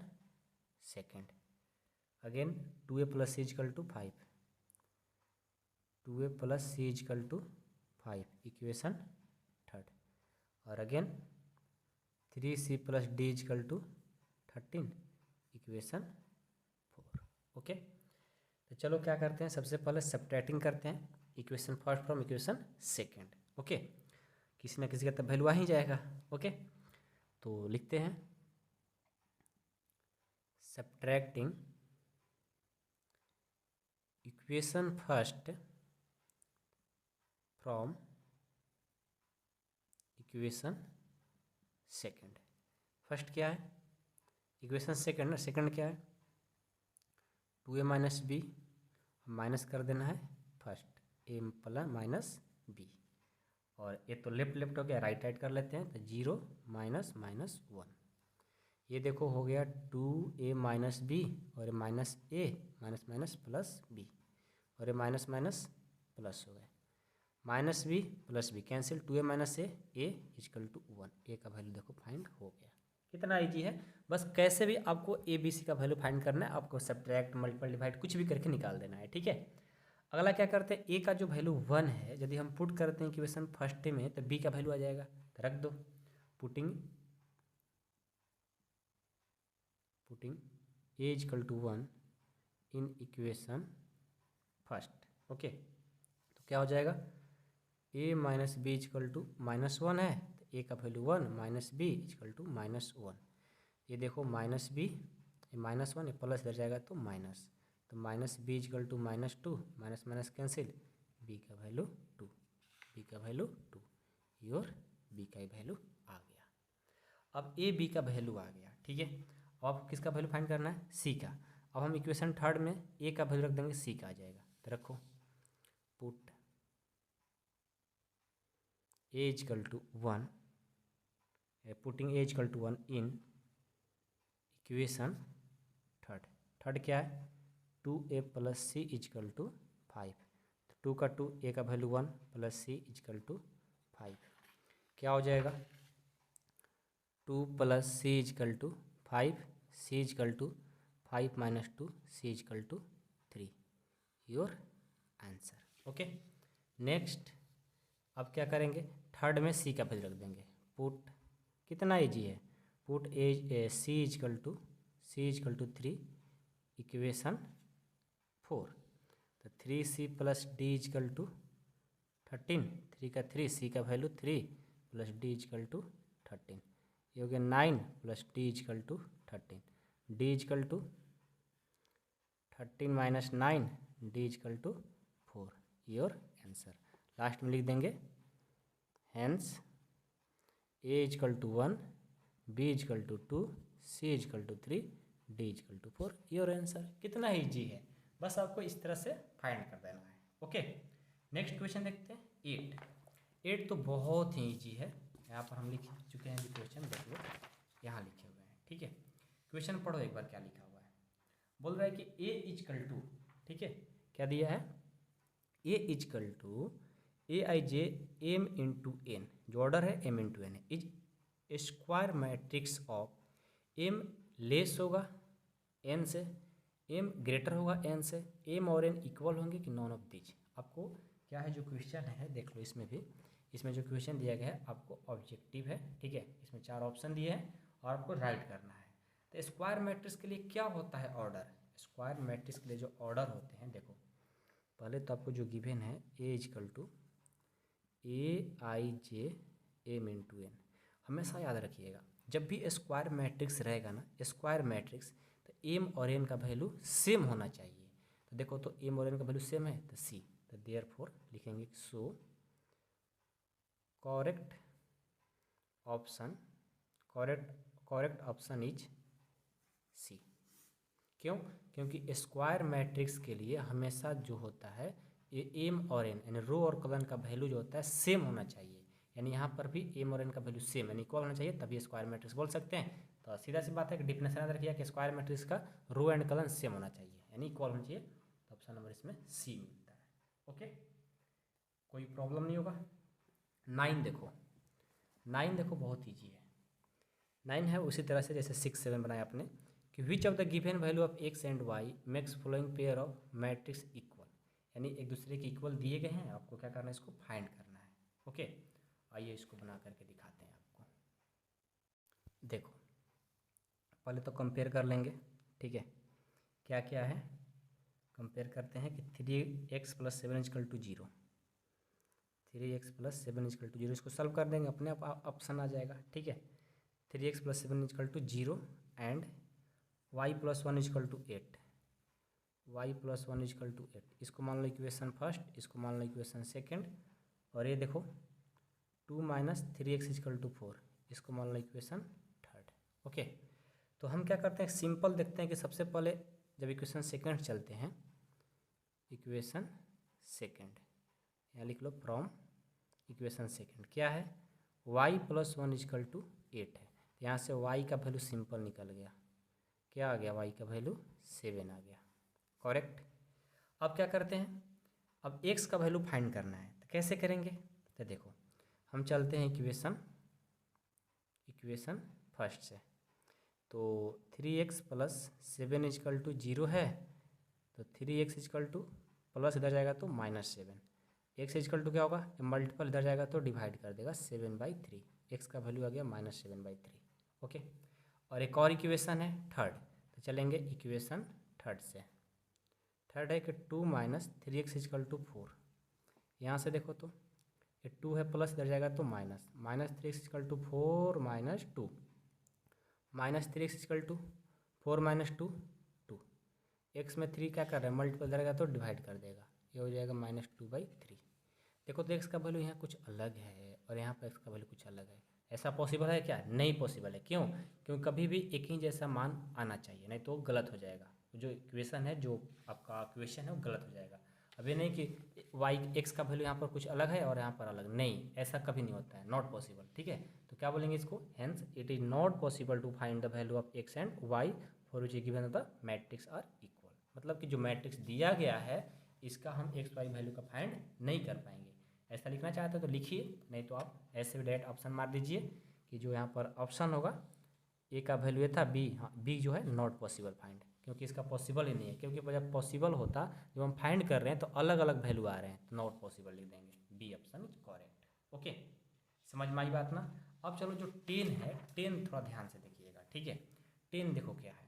second. Again 2a plus C equal to 5, 2a plus C equal to 5 equation third. और again 3c plus D equal to 13, equation 4। Okay, तो चलो क्या करते हैं, सबसे पहले subtracting करते हैं equation first from equation second. Okay, किसी ना किसी का तो वैल्यू आ ही जाएगा। ओके, तो लिखते हैं subtracting equation first from equation second. First क्या है, इक्वेशन सेकेंड, सेकेंड क्या है 2a माइनस बी, माइनस कर देना है first a plus minus b, और ये तो लेफ्ट लेफ्ट हो गया, राइट राइट कर लेते हैं, तो 0 माइनस माइनस 1। ये देखो हो गया 2a माइनस बी, और ये minus a, minus minus plus b, और ये माइनस माइनस प्लस हो गए, minus b plus b cancel, 2a minus a is equal to 1। A का वैल्यू देखो फाइंड हो गया। कितना ईजी है, बस कैसे भी आपको ए बी सी का वैल्यू फाइंड करना है, आपको सब्ट्रैक्ट मल्टीपल डिवाइड कुछ भी करके निकाल देना है। ठीक है, अगला क्या करते हैं, ए का जो वैल्यू 1 है यदि हम पुट करते हैं इक्वेशन फर्स्ट में तो बी का वैल्यू आ जाएगा, तो रख दो, putting a is equal to 1 in equation first. Okay, तो क्या हो जाएगा, a minus b is equal to -1 है, तो ए का value 1 minus b is equal to -1। ये देखो माइनस बी, -1 ये प्लस इधर जाएगा तो माइनस, तो minus b is equal to -2, minus minus cancel, b का वैल्यू 2, बी का वैल्यू 2, योर बी का वैल्यू आ गया। अब ए बी का वैल्यू आ गया। ठीक है, अब आपको किसका वैल्यू फाइंड करना है, सी का। अब हम इक्वेशन थर्ड में ए का वैल्यू रख देंगे, सी का आ जाएगा, तो रखो put a is equal to 1, putting a is equal to 1 in equation third. Third क्या है 2a plus c is equal to 5, तो 2 का 2, ए का value 1 plus c is equal to 5, क्या हो जाएगा 2 plus c is equal to 5, c is equal to 5 minus 2, C is equal to 3, your answer. Okay, next अब क्या करेंगे, थर्ड में सी का वैल्यू रख देंगे, पुट, कितना इजी है, put a c is equal to 3 equation 4, तो 3c plus D equal to 13, 3 का 3, सी का value 3 plus D equal to 13, ये हो गया 9 plus D equal to 13, D equal to 13 minus 9, D equal to 4, your answer. Last में लिख देंगे hence A is equal to 1, B is equal to 2, C is equal to 3, D equal to 4, your answer. कितना easy है, बस आपको इस तरह से फाइंड कर देना है। ओके, नेक्स्ट क्वेश्चन देखते हैं 8 तो बहुत ही ईजी है, यहाँ पर हम लिख चुके हैं जो क्वेश्चन, देख लो यहाँ लिखे हुए हैं। ठीक है, क्वेश्चन पढ़ो एक बार क्या लिखा हुआ है, बोल रहा है कि ए इजकल टू, ठीक है क्या दिया है, A is equal to A I J M into N, जो ऑर्डर है एम इंटू एन है, is square matrix of M less होगा एन से, एम ग्रेटर होगा एन से, एम और एन इक्वल होंगे कि नॉन ऑफ दीज। आपको क्या है जो क्वेश्चन है देख लो, इसमें भी, इसमें जो क्वेश्चन दिया गया है आपको ऑब्जेक्टिव है। ठीक है, इसमें 4 ऑप्शन दिए हैं और आपको राइट करना है। तो स्क्वायर मैट्रिक्स के लिए क्या होता है ऑर्डर, स्क्वायर मैट्रिक्स के लिए जो ऑर्डर होते हैं, देखो पहले तो आपको जो गिवन है A is equal to A I J M into N, हमेशा याद रखिएगा जब भी स्क्वायर मैट्रिक्स रहेगा ना, स्क्वायर मैट्रिक्स, तो एम और एन का वैल्यू सेम होना चाहिए। तो देखो तो एम और एन का वैल्यू सेम है तो सी, तो देयरफॉर लिखेंगे so correct option, correct option is c. क्यों, क्योंकि स्क्वायर मैट्रिक्स के लिए हमेशा जो होता है ये एम और एन यानी रो और कॉलम का वैल्यू जो होता है सेम होना चाहिए, यानी यहाँ पर भी एम और एन का वैल्यू सेम यानी इक्वल होना चाहिए, तभी स्क्वायर मैट्रिक्स बोल सकते हैं। तो सीधा सी बात है कि डिफिनेशन याद रखिए कि स्क्वायर मैट्रिक्स का रो एंड कॉलम सेम होना चाहिए यानी इक्वल होना चाहिए, तो ऑप्शन नंबर इसमें सी मिलता है। ओके, कोई प्रॉब्लम नहीं होगा। 9 देखो, 9 देखो बहुत ईजी है, 9 है उसी तरह से जैसे 6 7 बनाया आपने कि which of the given value of x and y makes following pair of matrix equal, यानी एक दूसरे के इक्वल दिए गए हैं, आपको क्या करना है इसको फाइंड करना है। ओके, आइए इसको बना करके दिखाते हैं आपको। देखो पहले तो कंपेयर कर लेंगे, ठीक है। क्या क्या है, कंपेयर करते हैं कि 3x + 7 = 0, 3x + 7 = 0, इसको सॉल्व कर देंगे, अपने आप ऑप्शन आ जाएगा, ठीक है। 3x + 7 = 0 एंड y + 1 = 8, y + 1 = 8, इसको मान लो इक्वेशन फर्स्ट, इसको मान लो इक्वेशन सेकेंड, और ये देखो 2 - 3x = 4, इसको मान लो इक्वेशन थर्ड। ओके, तो हम क्या करते हैं, सिंपल देखते हैं कि सबसे पहले जब इक्वेशन सेकेंड चलते हैं, इक्वेशन सेकेंड यहाँ लिख लो, फ्रॉम इक्वेशन सेकेंड क्या है, y + 1 = 8 है, यहाँ से y का वैल्यू सिंपल निकल गया, क्या आ गया, y का वैल्यू 7 आ गया, करेक्ट। अब क्या करते हैं, अब x का वैल्यू फाइंड करना है, तो कैसे करेंगे, तो देखो हम चलते हैं इक्वेशन फर्स्ट से, तो 3x + 7 = 0 है, तो 3x = प्लस इधर जाएगा तो -7, x = क्या होगा, मल्टीपल इधर जाएगा तो डिवाइड कर देगा 7/3, x का वैल्यू आ गया -7/3। ओके, और एक और इक्वेशन है थर्ड, तो चलेंगे इक्वेशन थर्ड से, थर्ड है कि 2 - 3x = 4, यहाँ से देखो तो ये 2 है, प्लस इधर जाएगा तो माइनस, -3x = 4 - 2, -3x = 4 - 2 2, x में 3 क्या कर रहा है, मल्टीपल करेगा तो डिवाइड कर देगा, ये हो जाएगा -2/3। देखो तो x का वैल्यू यहाँ कुछ अलग है और यहाँ पर x का वैल्यू कुछ अलग है, ऐसा पॉसिबल है क्या, नहीं पॉसिबल है, क्यों, क्योंकि कभी भी एक ही जैसा मान आना चाहिए, नहीं तो गलत हो जाएगा, जो इक्वेशन है, जो आपका इक्वेशन है वो गलत हो जाएगा। अब ये नहीं कि y x का वैल्यू यहाँ पर कुछ अलग है और यहाँ पर अलग, नहीं, ऐसा कभी नहीं होता है, नॉट पॉसिबल, ठीक है। तो क्या बोलेंगे इसको, hence it is not possible to find the value of x and y for which given the matrix are equal, मतलब कि जो मैट्रिक्स दिया गया है इसका हम x y वैल्यू का फाइंड नहीं कर पाएंगे। ऐसा लिखना चाहते हो तो लिखिए, नहीं तो आप ऐसे भी डायरेक्ट ऑप्शन मार दीजिए कि जो यहाँ पर ऑप्शन होगा ए का वैल्यू था बी, हाँ बी जो है नॉट पॉसिबल फाइंड, क्योंकि इसका पॉसिबल ही नहीं है, क्योंकि जब पॉसिबल होता, जब हम फाइंड कर रहे हैं तो अलग अलग वैल्यू आ रहे हैं, तो नॉट पॉसिबल लिख देंगे, B option is correct. Okay, समझ में आई बात ना। अब चलो जो 10 है, 10 थोड़ा ध्यान से देखिएगा, ठीक है। 10 देखो क्या है,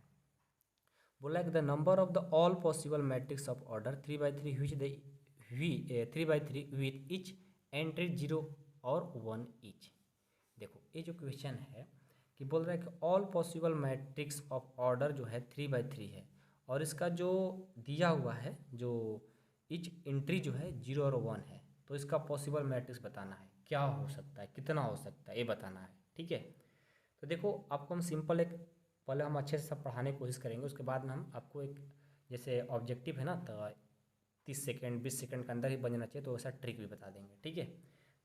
बोला है कि the number of the all possible matrix of order 3/3 which the 3/3 with each entry 0 और 1 ईच। देखो ये जो क्वेश्चन है कि बोल रहा है कि all possible matrix of order जो है 3/3 है, और इसका जो दिया हुआ है, जो ईच एंट्री जो है 0 और 1 है, तो इसका पॉसिबल मैट्रिक्स बताना है, क्या हो सकता है, कितना हो सकता है, ये बताना है, ठीक है। तो देखो आपको हम सिंपल एक, पहले हम अच्छे से सब पढ़ाने की कोशिश करेंगे, उसके बाद में हम आपको एक, जैसे ऑब्जेक्टिव है ना, तो 30 सेकेंड 20 सेकेंड के अंदर ही बन जाना चाहिए, तो वैसा ट्रिक भी बता देंगे, ठीक है।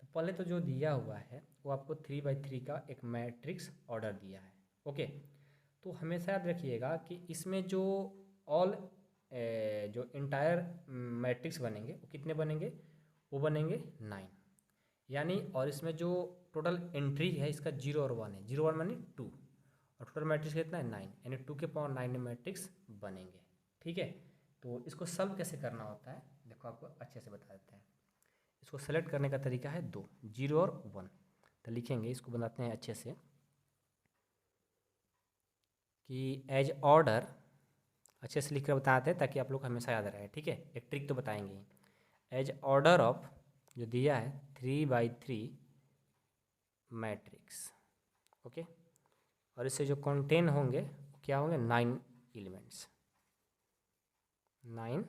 तो पहले तो जो दिया हुआ है वो आपको 3/3 का एक मैट्रिक्स ऑर्डर दिया है, ओके। तो हमेशा याद रखिएगा कि इसमें जो ऑल जो इंटायर मैट्रिक्स बनेंगे वो कितने बनेंगे, वो बनेंगे 9, यानी, और इसमें जो टोटल एंट्री है इसका 0 और 1 है, 0 1 मानी 2, और टोटल मैट्रिक्स कितना है 9, यानी 2 के पावर 9 मैट्रिक्स बनेंगे, ठीक है। तो इसको सॉल्व कैसे करना होता है, देखो आपको अच्छे से बता देते हैं। इसको सेलेक्ट करने का तरीका है 2, 0 और 1, तो लिखेंगे, इसको बनाते हैं अच्छे से कि एज ऑर्डर, अच्छे से लिख कर बताते हैं ताकि आप लोग को हमेशा याद रहे, ठीक है। एक ट्रिक तो बताएंगे ही, एज ऑर्डर ऑफ जो दिया है 3/3 मैट्रिक्स, ओके, और इससे जो कंटेन होंगे क्या होंगे, 9 एलिमेंट्स, 9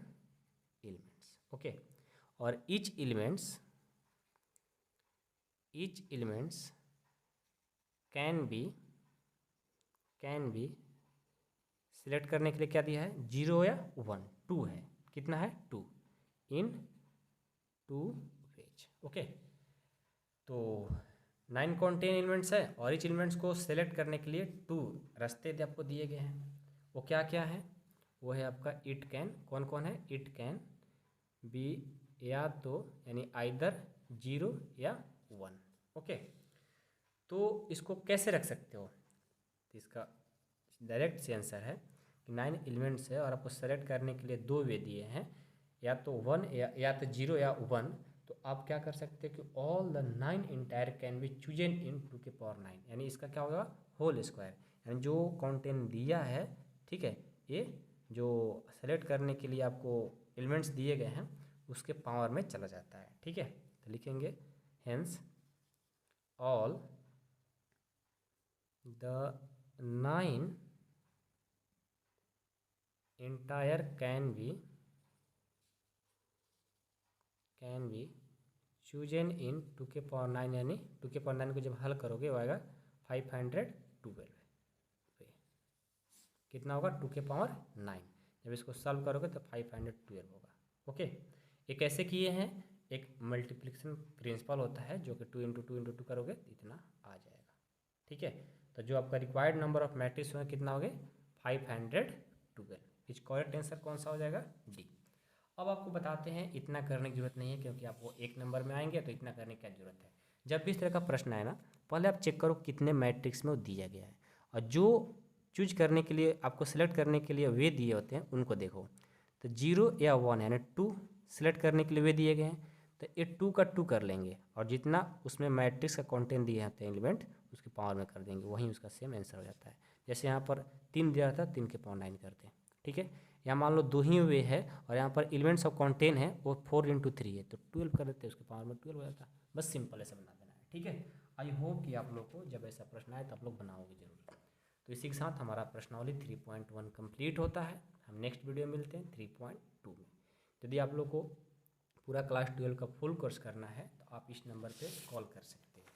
एलिमेंट्स, ओके। और each elements can be select करने के लिए क्या दिया है, 0 या 1, 2 है, कितना है 2, इन 2 वेज, ओके। तो 9 कंटेन एलिमेंट्स है, और ईच एलिमेंट्स को सेलेक्ट करने के लिए 2 रास्ते आपको दिए गए हैं, वो क्या क्या है, वो है आपका इट कैन, कौन कौन है, इट कैन बी, या तो यानी आइदर 0 या 1, ओके। तो इसको कैसे रख सकते हो, तो इसका डायरेक्ट से आंसर है कि 9 एलिमेंट्स है और आपको सेलेक्ट करने के लिए 2 वे दिए हैं, या तो 1 या तो 0 या 1, तो आप क्या कर सकते हैं कि all the 9 integer can be chosen in 2⁹ यानी इसका क्या होगा होल स्क्वायर, यानी जो कंटेंट दिया है, ठीक है, ये जो सेलेक्ट करने के लिए आपको एलिमेंट्स दिए गए हैं उसके पावर में चला जाता है, ठीक है। तो लिखेंगे hence all the 9 integer can be chosen in 2⁹ यानी 2⁹ को जब हल करोगे वो आएगा 512 कितना होगा 2⁹ जब इसको सॉल्व करोगे तो 512 होगा। ओके, ये कैसे किए हैं, एक मल्टीप्लिकेशन प्रिंसिपल होता है जो कि 2 × 2 × 2 करोगे तो इतना आ जाएगा, ठीक है। तो जो आपका रिक्वायर्ड नंबर ऑफ मैट्रिक्स होगा कितना हो गए 512। इस करेक्ट आंसर कौन सा हो जाएगा डी। अब आपको बताते हैं इतना करने की जरूरत नहीं है क्योंकि आपको एक नंबर में आएंगे तो इतना करने की क्या जरूरत है। जब भी इस तरह का प्रश्न आए ना, पहले आप चेक करो कितने मैट्रिक्स में वो दिया गया है, और जो चूज करने के लिए आपको सिलेक्ट करने के लिए वे दिए होते हैं उनको देखो। तो 0 या 1 यानी 2 सिलेक्ट करने के लिए वे दिए गए हैं, तो ये 2 का 2 कर लेंगे और जितना उसमें मैट्रिक्स का कंटेंट दिए होते हैं एलिमेंट उसके पावर में कर देंगे, वहीं उसका सेम आंसर हो जाता है। जैसे यहाँ पर 3 दिया था 3⁹ करते हैं, ठीक है। यहाँ मान लो 2 ही वे है और यहाँ पर एलिमेंट्स ऑफ कंटेंट है वो 4 × 3 है तो 12 कर देते हैं, उसके पावर में 12 हो जाता है। बस सिंपल ऐसा बना देना है, ठीक है। आई होप कि आप लोग को जब ऐसा प्रश्न आए तो आप लोग बनाओगे जरूर। तो इसी के साथ हमारा प्रश्नावली 3.1 कंप्लीट होता है। हम नेक्स्ट वीडियो में मिलते हैं 3.2 में। यदि आप लोग को पूरा क्लास 12 का फुल कोर्स करना है तो आप इस नंबर पे कॉल कर सकते हैं।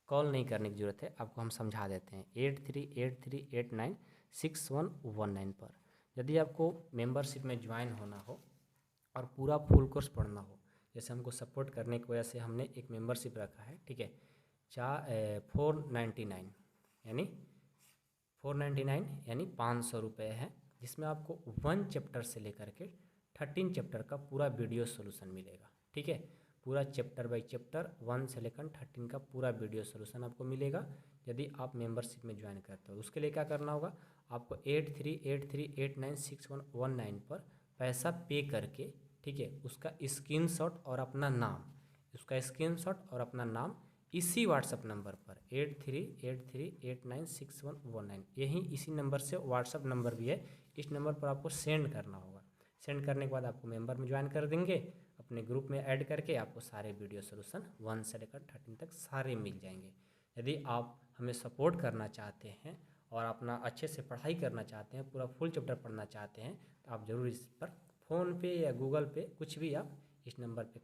कॉल नहीं करने की ज़रूरत है, आपको हम समझा देते हैं 8383896119 पर। यदि आपको मेंबरशिप में ज्वाइन होना हो और पूरा फुल कोर्स पढ़ना हो, जैसे हमको सपोर्ट करने की वजह से हमने एक मेंबरशिप रखा है, ठीक है, 499 यानी 499 यानी 500 रुपये है, जिसमें आपको 1 चैप्टर से लेकर के 13 चैप्टर का पूरा वीडियो सोल्यूशन मिलेगा, ठीक है। पूरा चैप्टर बाय चैप्टर 1 से लेकर 13 का पूरा वीडियो सोल्यूशन आपको मिलेगा यदि आप मेंबरशिप में ज्वाइन करते हो। उसके लिए क्या करना होगा, आपको 8383896119 पर पैसा पे करके, ठीक है, उसका स्क्रीनशॉट और अपना नाम, इसी व्हाट्सअप नंबर पर 8383896119, यही इसी नंबर से व्हाट्सअप नंबर भी है, इस नंबर पर आपको सेंड करना होगा। सेंड करने के बाद आपको मेंबर में ज्वाइन कर देंगे, अपने ग्रुप में ऐड करके आपको सारे वीडियो सोल्यूशन 1 से लेकर 13 तक सारे मिल जाएंगे। यदि आप हमें सपोर्ट करना चाहते हैं और अपना अच्छे से पढ़ाई करना चाहते हैं, पूरा फुल चैप्टर पढ़ना चाहते हैं, तो आप ज़रूर इस पर फ़ोनपे या गूगल पे कुछ भी आप इस नंबर पे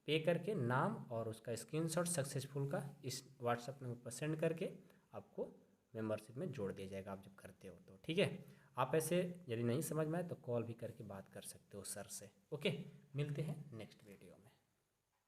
पे करके नाम और उसका स्क्रीनशॉट सक्सेसफुल का इस व्हाट्सएप नंबर पर सेंड करके आपको मेंबरशिप में जोड़ दिया जाएगा आप जब करते हो तो, ठीक है। आप ऐसे यदि नहीं समझ में आए तो कॉल भी करके बात कर सकते हो सर से। ओके, मिलते हैं नेक्स्ट वीडियो।